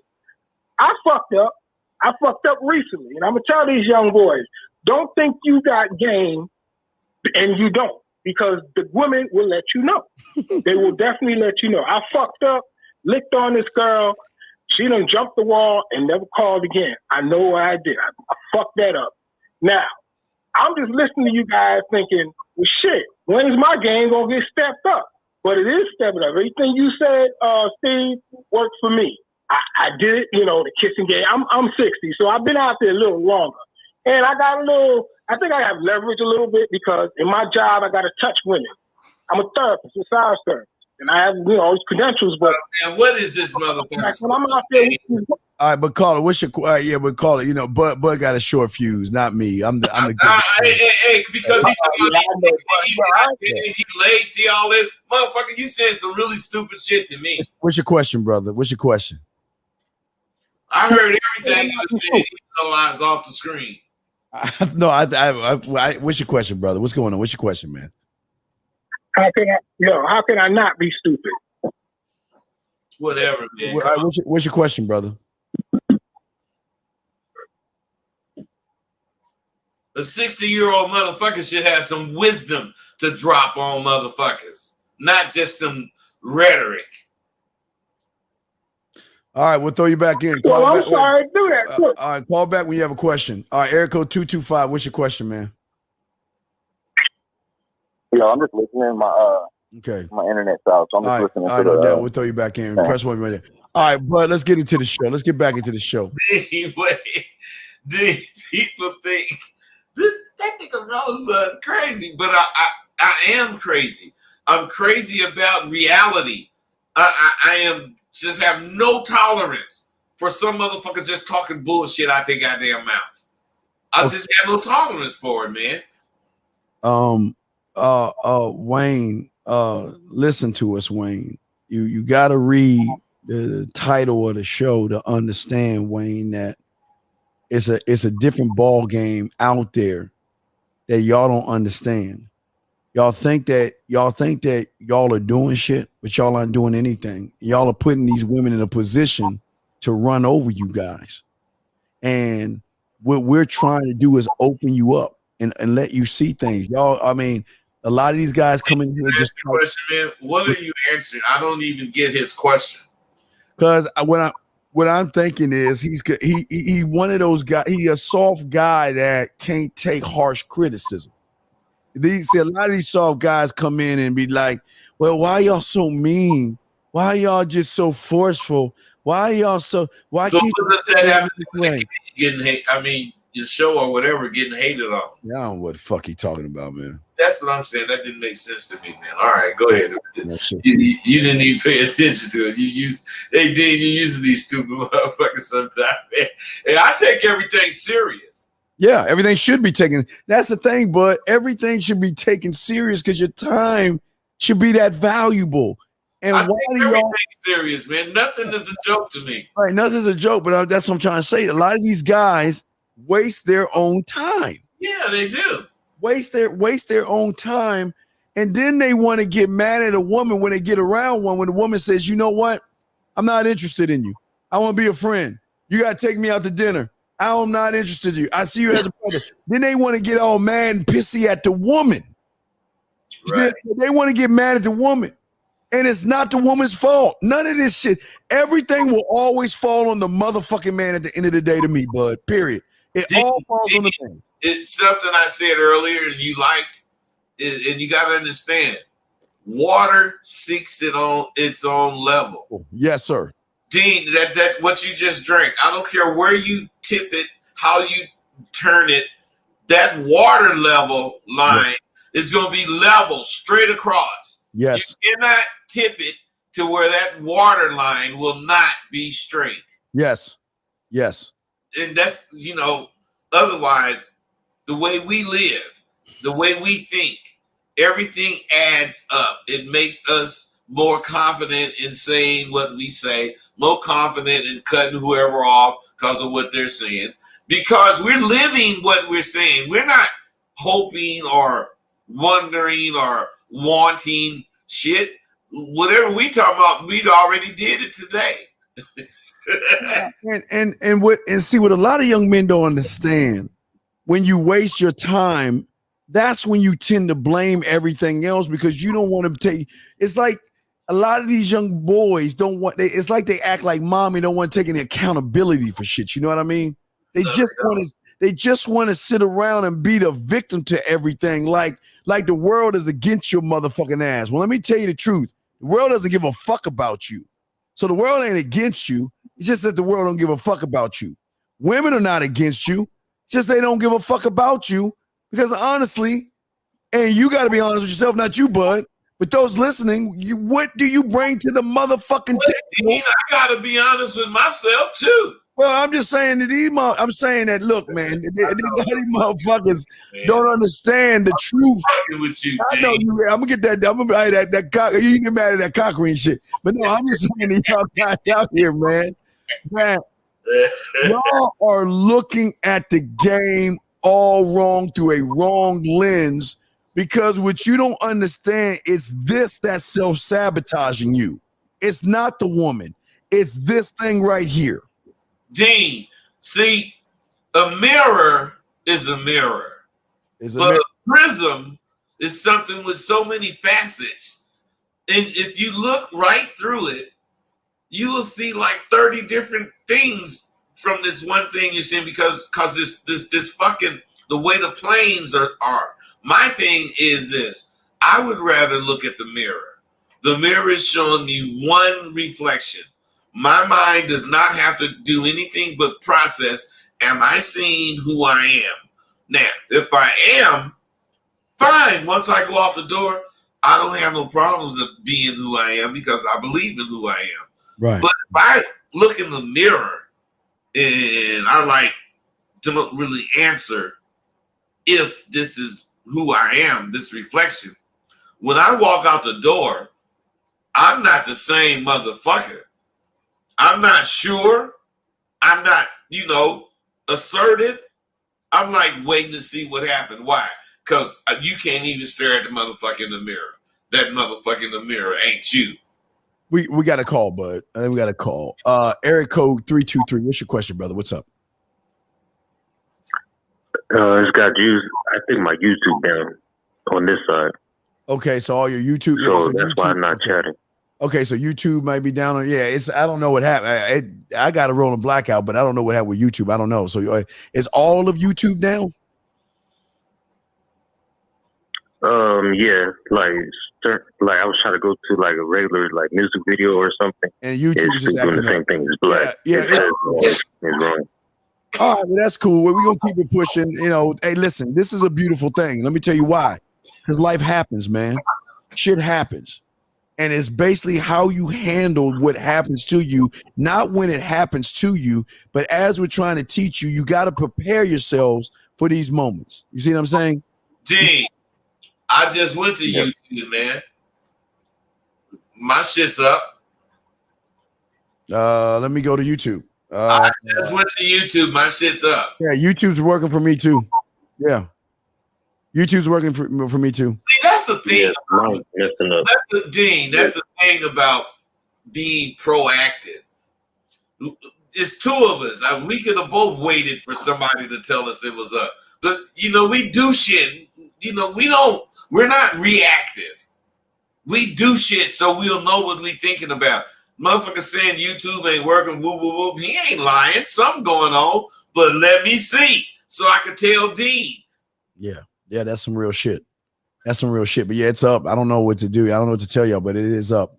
I fucked up. I fucked up recently, and I'm going to tell these young boys, don't think you got game, and you don't, because the women will let you know. They will definitely let you know. I fucked up, licked on this girl. She done jumped the wall and never called again. I know what I did. I fucked that up. Now, I'm just listening to you guys thinking, well, shit, when is my game going to get stepped up? But it is stepping up. Everything you said, Steve, worked for me. I did it, the kissing game. I'm 60, so I've been out there a little longer. And I think I have leverage a little bit because in my job, I got to touch women. I'm a therapist, a science therapist. And I have, all these credentials, but man, what is this motherfucker? When I'm out there, all right, but caller, what's your? But caller, Bud got a short fuse, not me. I'm the. Because he lazy, all this motherfucker. You said some really stupid shit to me. What's your question, brother? What's your question? I heard everything you said. The lines off the screen. No, what's your question, brother? What's going on? What's your question, man? How can I not be stupid? Whatever, man. What's your question, brother? A 60-year-old motherfucker should have some wisdom to drop on motherfuckers, not just some rhetoric. All right, we'll throw you back in. Well, I'm sorry, do that. All right, call back when you have a question. All right, area code 225. What's your question, man? Yo, I'm just listening. My internet's out, so I'm just listening. All right, no doubt. We'll throw you back in. Press one right there. All right, but let's get into the show. Let's get back into the show. Anyway, people think that nigga Rosebud's crazy, but I am crazy. I'm crazy about reality. I am just have no tolerance for some motherfuckers just talking bullshit out their goddamn mouth. I just have no tolerance for it, man. Wayne, listen to us, Wayne. You got to read the title of the show to understand, Wayne, that it's a different ball game out there that y'all don't understand. Y'all think that y'all are doing shit, but y'all aren't doing anything. Y'all are putting these women in a position to run over you guys. And what we're trying to do is open you up and let you see things. Y'all, I mean, a lot of these guys come in here just question, man. What are you answering? I don't even get his question. Because what I'm thinking is he one of those guys. He a soft guy that can't take harsh criticism. A lot of these soft guys come in and be like, "Well, why y'all so mean? Why y'all just so forceful? Why y'all so? Why so can't what does that have to do with getting hate? I mean, your show or whatever getting hated on. Yeah, I don't know what the fuck he talking about, man. That's what I'm saying. That didn't make sense to me, man. All right, go ahead. You didn't even pay attention to it. You use these stupid motherfuckers sometimes, man. Hey, I take everything serious. Yeah, everything should be taken. That's the thing, but everything should be taken serious because your time should be that valuable. And I why take do everything y'all serious, man? Nothing is a joke to me. right? Nothing's a joke, but that's what I'm trying to say. A lot of these guys waste their own time. Yeah, they do. Waste their own time, and then they want to get mad at a woman when they get around one. When the woman says, "You know what? I'm not interested in you. I want to be a friend. You got to take me out to dinner. I'm not interested in you. I see you as a brother." Then they want to get all mad and pissy at the woman. Right. They want to get mad at the woman, and it's not the woman's fault. None of this shit. Everything will always fall on the motherfucking man at the end of the day to me, bud. Period. It all falls on the man. It's something I said earlier and you liked, and you got to understand, water seeks it on its own level. Yes, sir. Dean, that what you just drank, I don't care where you tip it, how you turn it, that water level line is going to be level straight across. Yes. You cannot tip it to where that water line will not be straight. Yes. Yes. And that's, otherwise, the way we live, the way we think, everything adds up. It makes us more confident in saying what we say, more confident in cutting whoever off because of what they're saying, because we're living what we're saying. We're not hoping or wondering or wanting shit. Whatever we talking about, we already did it today. and see what a lot of young men don't understand. When you waste your time, that's when you tend to blame everything else because you don't want to take. It's like a lot of these young boys don't want. It's like they act like mommy don't want to take any accountability for shit. You know what I mean? They just want to sit around and be the victim to everything. Like the world is against your motherfucking ass. Well, let me tell you the truth. The world doesn't give a fuck about you. So the world ain't against you. It's just that the world don't give a fuck about you. Women are not against you. It's just they don't give a fuck about you because honestly, and you got to be honest with yourself, not you, bud, but those listening, what do you bring to the motherfucking table? I got to be honest with myself too. Well, I'm just saying that I'm saying that, look, man, these motherfuckers don't understand the truth. With you, I know you. I'm gonna get that. I'm gonna buy that cock. You get mad at that cockering shit. But no, I'm just saying that y'all guys out here, man. Y'all are looking at the game all wrong through a wrong lens, because what you don't understand is this that's self-sabotaging you. It's not the woman. It's this thing right here. Dean, see, a mirror is a mirror. But a prism is something with so many facets. And if you look right through it, you will see like 30 different things from this one thing you're seeing, because this fucking the way the planes are. My thing is this. I would rather look at the mirror. The mirror is showing me one reflection. My mind does not have to do anything but process. Am I seeing who I am? Now, if I am, fine. Once I go out the door, I don't have no problems of being who I am, because I believe in who I am. Right. But if I look in the mirror and I like to really answer if this is who I am, this reflection, when I walk out the door, I'm not the same motherfucker. I'm not sure. I'm not, assertive. I'm like waiting to see what happened. Why? Because you can't even stare at the motherfucker in the mirror. That motherfucker in the mirror ain't you. We got a call, bud. I think we got a call. Area code 323. What's your question, brother? What's up? It's got I think my YouTube down on this side. Okay, so all your YouTube. So that's why I'm not chatting. Okay, so YouTube might be down on. Yeah, I don't know what happened. I got a rolling blackout, but I don't know what happened with YouTube. I don't know. So is all of YouTube down? Yeah, like I was trying to go to like a regular like music video or something, and YouTube is just doing the same thing. It's black. Yeah, it's wrong. All right, well, that's cool. We're gonna keep it pushing. Hey, listen, this is a beautiful thing. Let me tell you why. Because life happens, man. Shit happens. And it's basically how you handle what happens to you, not when it happens to you, but as we're trying to teach you, you got to prepare yourselves for these moments. You see what I'm saying? Dean, I just went to YouTube, man. My shit's up. Let me go to YouTube. I just went to YouTube. My shit's up. Yeah, YouTube's working for me too. Yeah. YouTube's working for me too. See, that's the thing. That's the thing about being proactive. It's two of us. We could have both waited for somebody to tell us it was up. But we do shit. We're not reactive. We do shit so we'll know what we thinking about. Motherfucker saying YouTube ain't working, whoop, whoop, whoop. He ain't lying. Something going on, but let me see so I can tell Dean. Yeah, that's some real shit. That's some real shit. But yeah, it's up. I don't know what to do. I don't know what to tell y'all, but it is up.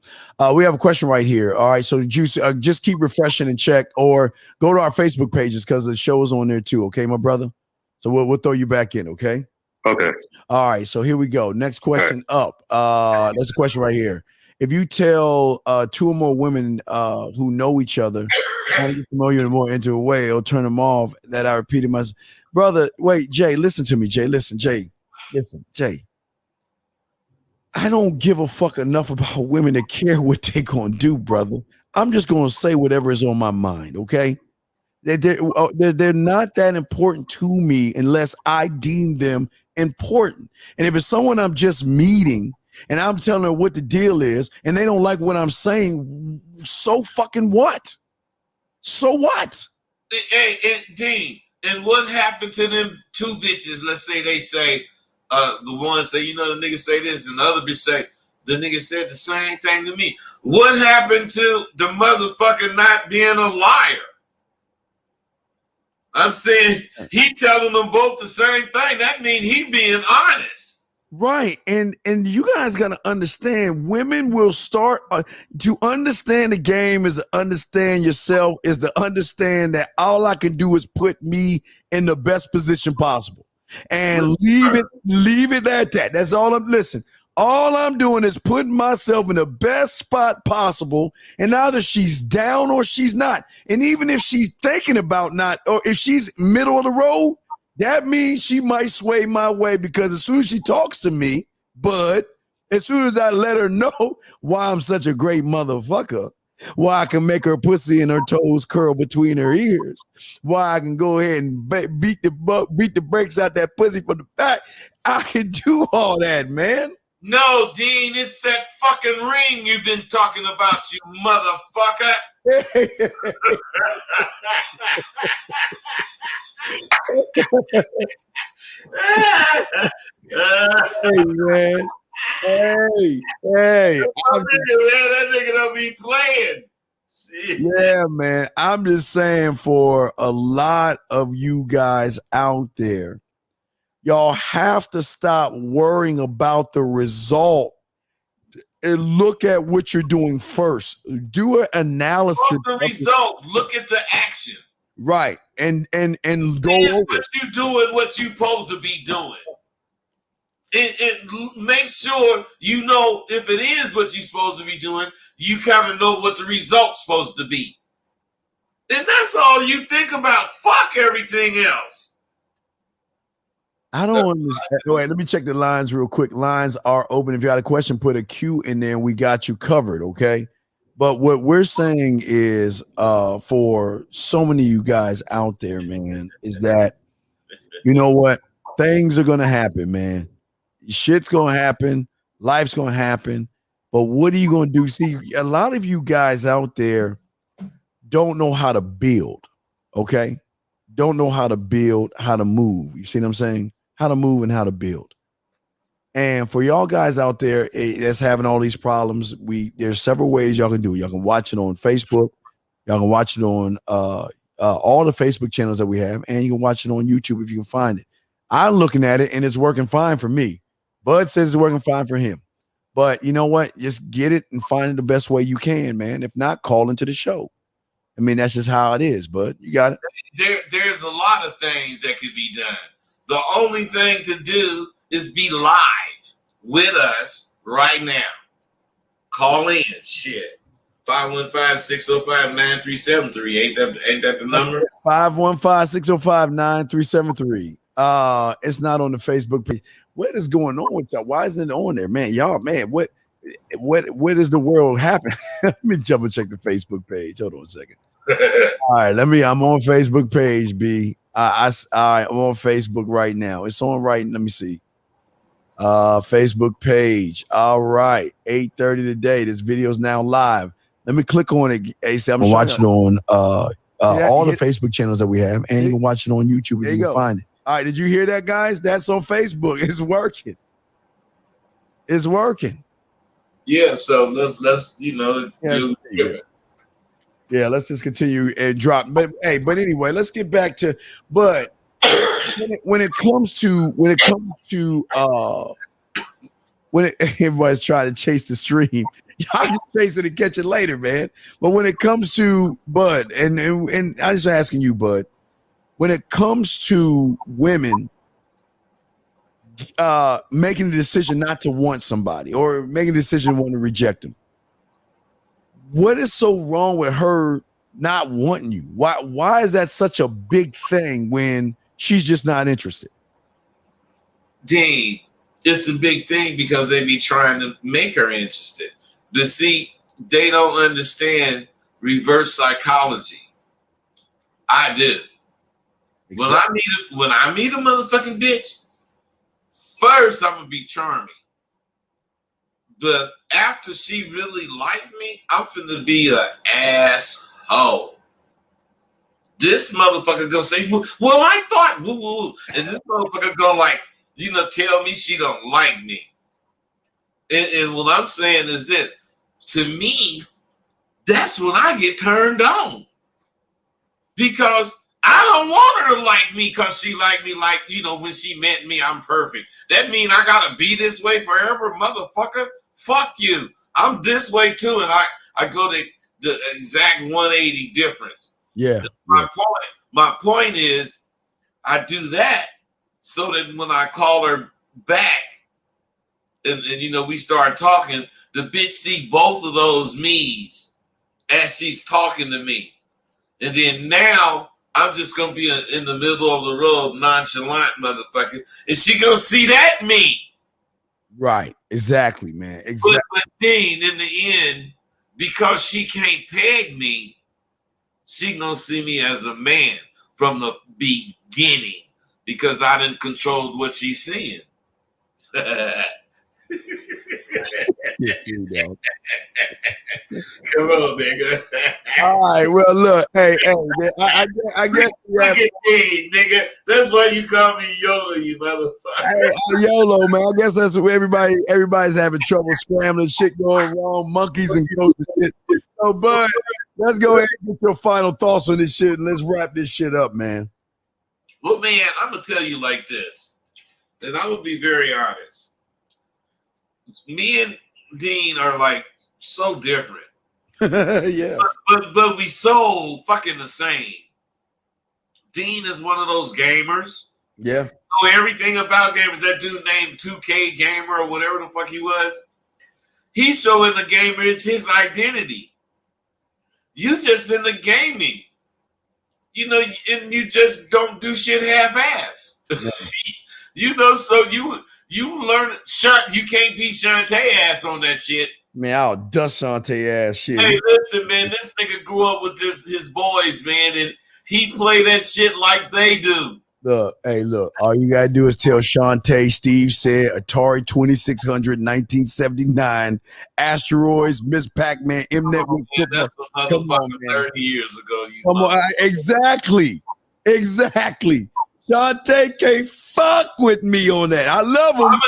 We have a question right here. All right, so Juice, just keep refreshing and check, or go to our Facebook pages because the show is on there too. Okay, my brother. So we'll throw you back in. Okay. Okay. All right. So here we go. Next question up. That's a question right here. If you tell two or more women who know each other, how to get familiar in a more intimate way, or turn them off, that I repeated myself. Brother, wait, Jay, listen to me, Jay. Listen, Jay. I don't give a fuck enough about women to care what they gonna do, brother. I'm just gonna say whatever is on my mind, okay? They're not that important to me unless I deem them important. And if it's someone I'm just meeting and I'm telling her what the deal is and they don't like what I'm saying, so fucking what? So what? Hey, Dean, and what happened to them two bitches? Let's say they say, the one say, the nigga say this, and the other bitch say, the nigga said the same thing to me. What happened to the motherfucker not being a liar? I'm saying he telling them both the same thing. That means he being honest. Right. And you guys got to understand, women will start to understand the game is to understand yourself, is to understand that all I can do is put me in the best position possible and leave it at that. That's all all I'm doing is putting myself in the best spot possible. And either she's down or she's not. And even if she's thinking about not, or if she's middle of the road, that means she might sway my way, because as soon as she talks to me, but as soon as I let her know why I'm such a great motherfucker, Why I can make her pussy and her toes curl between her ears. Why I can go ahead and beat the brakes out that pussy from the back. I can do all that, man. No, Dean, it's that fucking ring you've been talking about, you motherfucker. Hey, man. Hey. That nigga don't be playing. Shit. Yeah, man. I'm just saying, for a lot of you guys out there, y'all have to stop worrying about the result and look at what you're doing first. Do an analysis. Fuck the result. Look at the action. Right. And go over what you doing, what you supposed to be doing. And make sure you know if it is what you're supposed to be doing, you kind of know what the result's supposed to be. And that's all you think about. Fuck everything else. I don't understand. Wait, let me check the lines real quick. Lines are open. If you got a question, put a Q in there and we got you covered, okay? But what we're saying is, for so many of you guys out there, man, is that, you know what? Things are going to happen, man. Shit's going to happen. Life's going to happen. But what are you going to do? See, a lot of you guys out there don't know how to build, okay? Don't know how to build, how to move. You see what I'm saying? How to move and how to build. And for y'all guys out there that's having all these problems, there's several ways y'all can do it. Y'all can watch it on Facebook. Y'all can watch it on all the Facebook channels that we have, and you can watch it on YouTube if you can find it. I'm looking at it, and it's working fine for me. Bud says it's working fine for him. But you know what? Just get it and find it the best way you can, man. If not, call into the show. I mean, that's just how it is, bud. You got it. There's a lot of things that could be done. The only thing to do is be live with us right now. Call in, shit. 515-605-9373. Ain't that the number? 515-605-9373. It's not on the Facebook page. What is going on with y'all? Why isn't it on there, man? Y'all, man, what is the world happening? Let me jump and check the Facebook page. Hold on a second. All right, I'm on Facebook page, B. I'm on Facebook right now. It's on right. Let me see. Facebook page. All right, 8:30 today. This video is now live. Let me click on it. I'm watching it on all the Facebook channels that we have, and you can watch it on YouTube if you can find it. All right, did you hear that, guys? That's on Facebook. It's working. It's working. Yeah, so let's let's just continue and drop. But anyway, let's get back to when it comes to everybody's trying to chase the stream. Y'all can chase it and catch it later, man. But when it comes to Bud, and I'm just asking you, Bud, when it comes to women making a decision not to want somebody or making a decision to want to reject them, what is so wrong with her not wanting you? Why is that such a big thing when she's just not interested? Dean, it's a big thing because they be trying to make her interested. They don't understand reverse psychology. I do. Exactly. When I meet a motherfucking bitch, first I'm gonna be charming. But after she really liked me, I'm finna be an asshole. This motherfucker gonna say, well, I thought, woo. And this motherfucker gonna tell me she don't like me. And what I'm saying is this, to me, that's when I get turned on. Because I don't want her to like me because she liked me when she met me, I'm perfect. That mean I gotta be this way forever, motherfucker? Fuck you. I'm this way too, and I go to the exact 180 difference. Yeah. My point is I do that so that when I call her back and we start talking, the bitch see both of those me's as she's talking to me. And then now I'm just gonna be in the middle of the road, nonchalant motherfucker, and she gonna see that me. Right, exactly, man. Exactly. But Dean, in the end, because she can't peg me, she gonna see me as a man from the beginning because I didn't control what she's seeing. Come on, nigga. All right, well, look, hey, man, I guess Look at me, nigga. That's why you call me YOLO, you motherfucker. hey, YOLO, man. I guess that's what everybody's having trouble scrambling, shit going wrong, monkeys and goats and shit. So, Bud, let's go ahead and get your final thoughts on this shit, and let's wrap this shit up, man. Well, man, I'm gonna tell you like this, and I will be very honest. Me and Dean are like so different. Yeah. But we so fucking the same. Dean is one of those gamers. Yeah. Know everything about gamers. That dude named 2K Gamer or whatever the fuck he was. He's so in the gamer, it's his identity. You just in the gaming. You know, and you just don't do shit half-ass. Yeah. You know, so you learn you can't be Shantae ass on that shit. Man, I'll dust Shantae ass shit. Hey, listen, man, this nigga grew up with his boys, man, and he play that shit like they do. Look, all you gotta do is tell Shantae Steve said Atari 2600 1979, Asteroids, Miss Pac-Man, Mnet. Oh, man, that's a motherfucker 30 years ago. Come on, exactly. Shantae can't fuck with me on that. I love him. I'm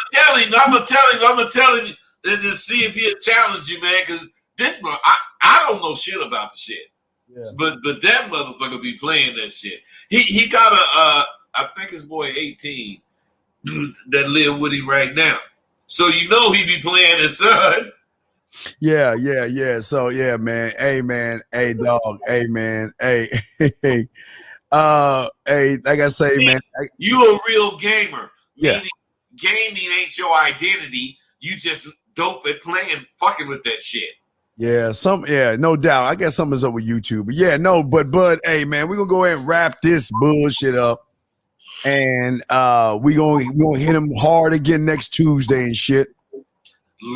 gonna tell him, and then see if he'll challenge you, man. Because this one, I don't know shit about the shit. Yeah. But that motherfucker be playing that shit. He got I think his boy 18 that live with him right now. So you know he be playing his son. Yeah. So yeah, man. Hey, man. Hey, dog. Hey, man. Hey. Hey, like I say, man. You a real gamer. Yeah. Meaning gaming ain't your identity. You just dope at playing, fucking with that shit. Yeah, no doubt. I guess something's up with YouTube. But yeah, no, but Bud, hey man, we're gonna go ahead and wrap this bullshit up. And we gonna hit him hard again next Tuesday and shit.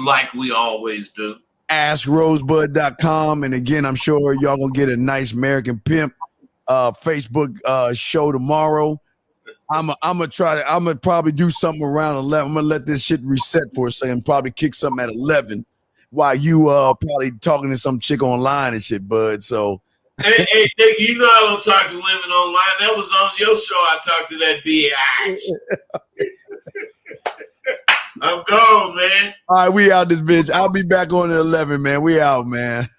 Like we always do. AskRosebud.com. And again, I'm sure y'all gonna get a nice American Pimp Facebook show tomorrow. I'm gonna probably do something around 11. I'm gonna let this shit reset for a second, probably kick something at 11 while you probably talking to some chick online and shit, Bud. So hey, nigga, you know I don't talk to women online. That was on your show. I talked to that bitch. I'm gone, man. All right, we out this bitch. I'll be back on at 11, man. We out, man.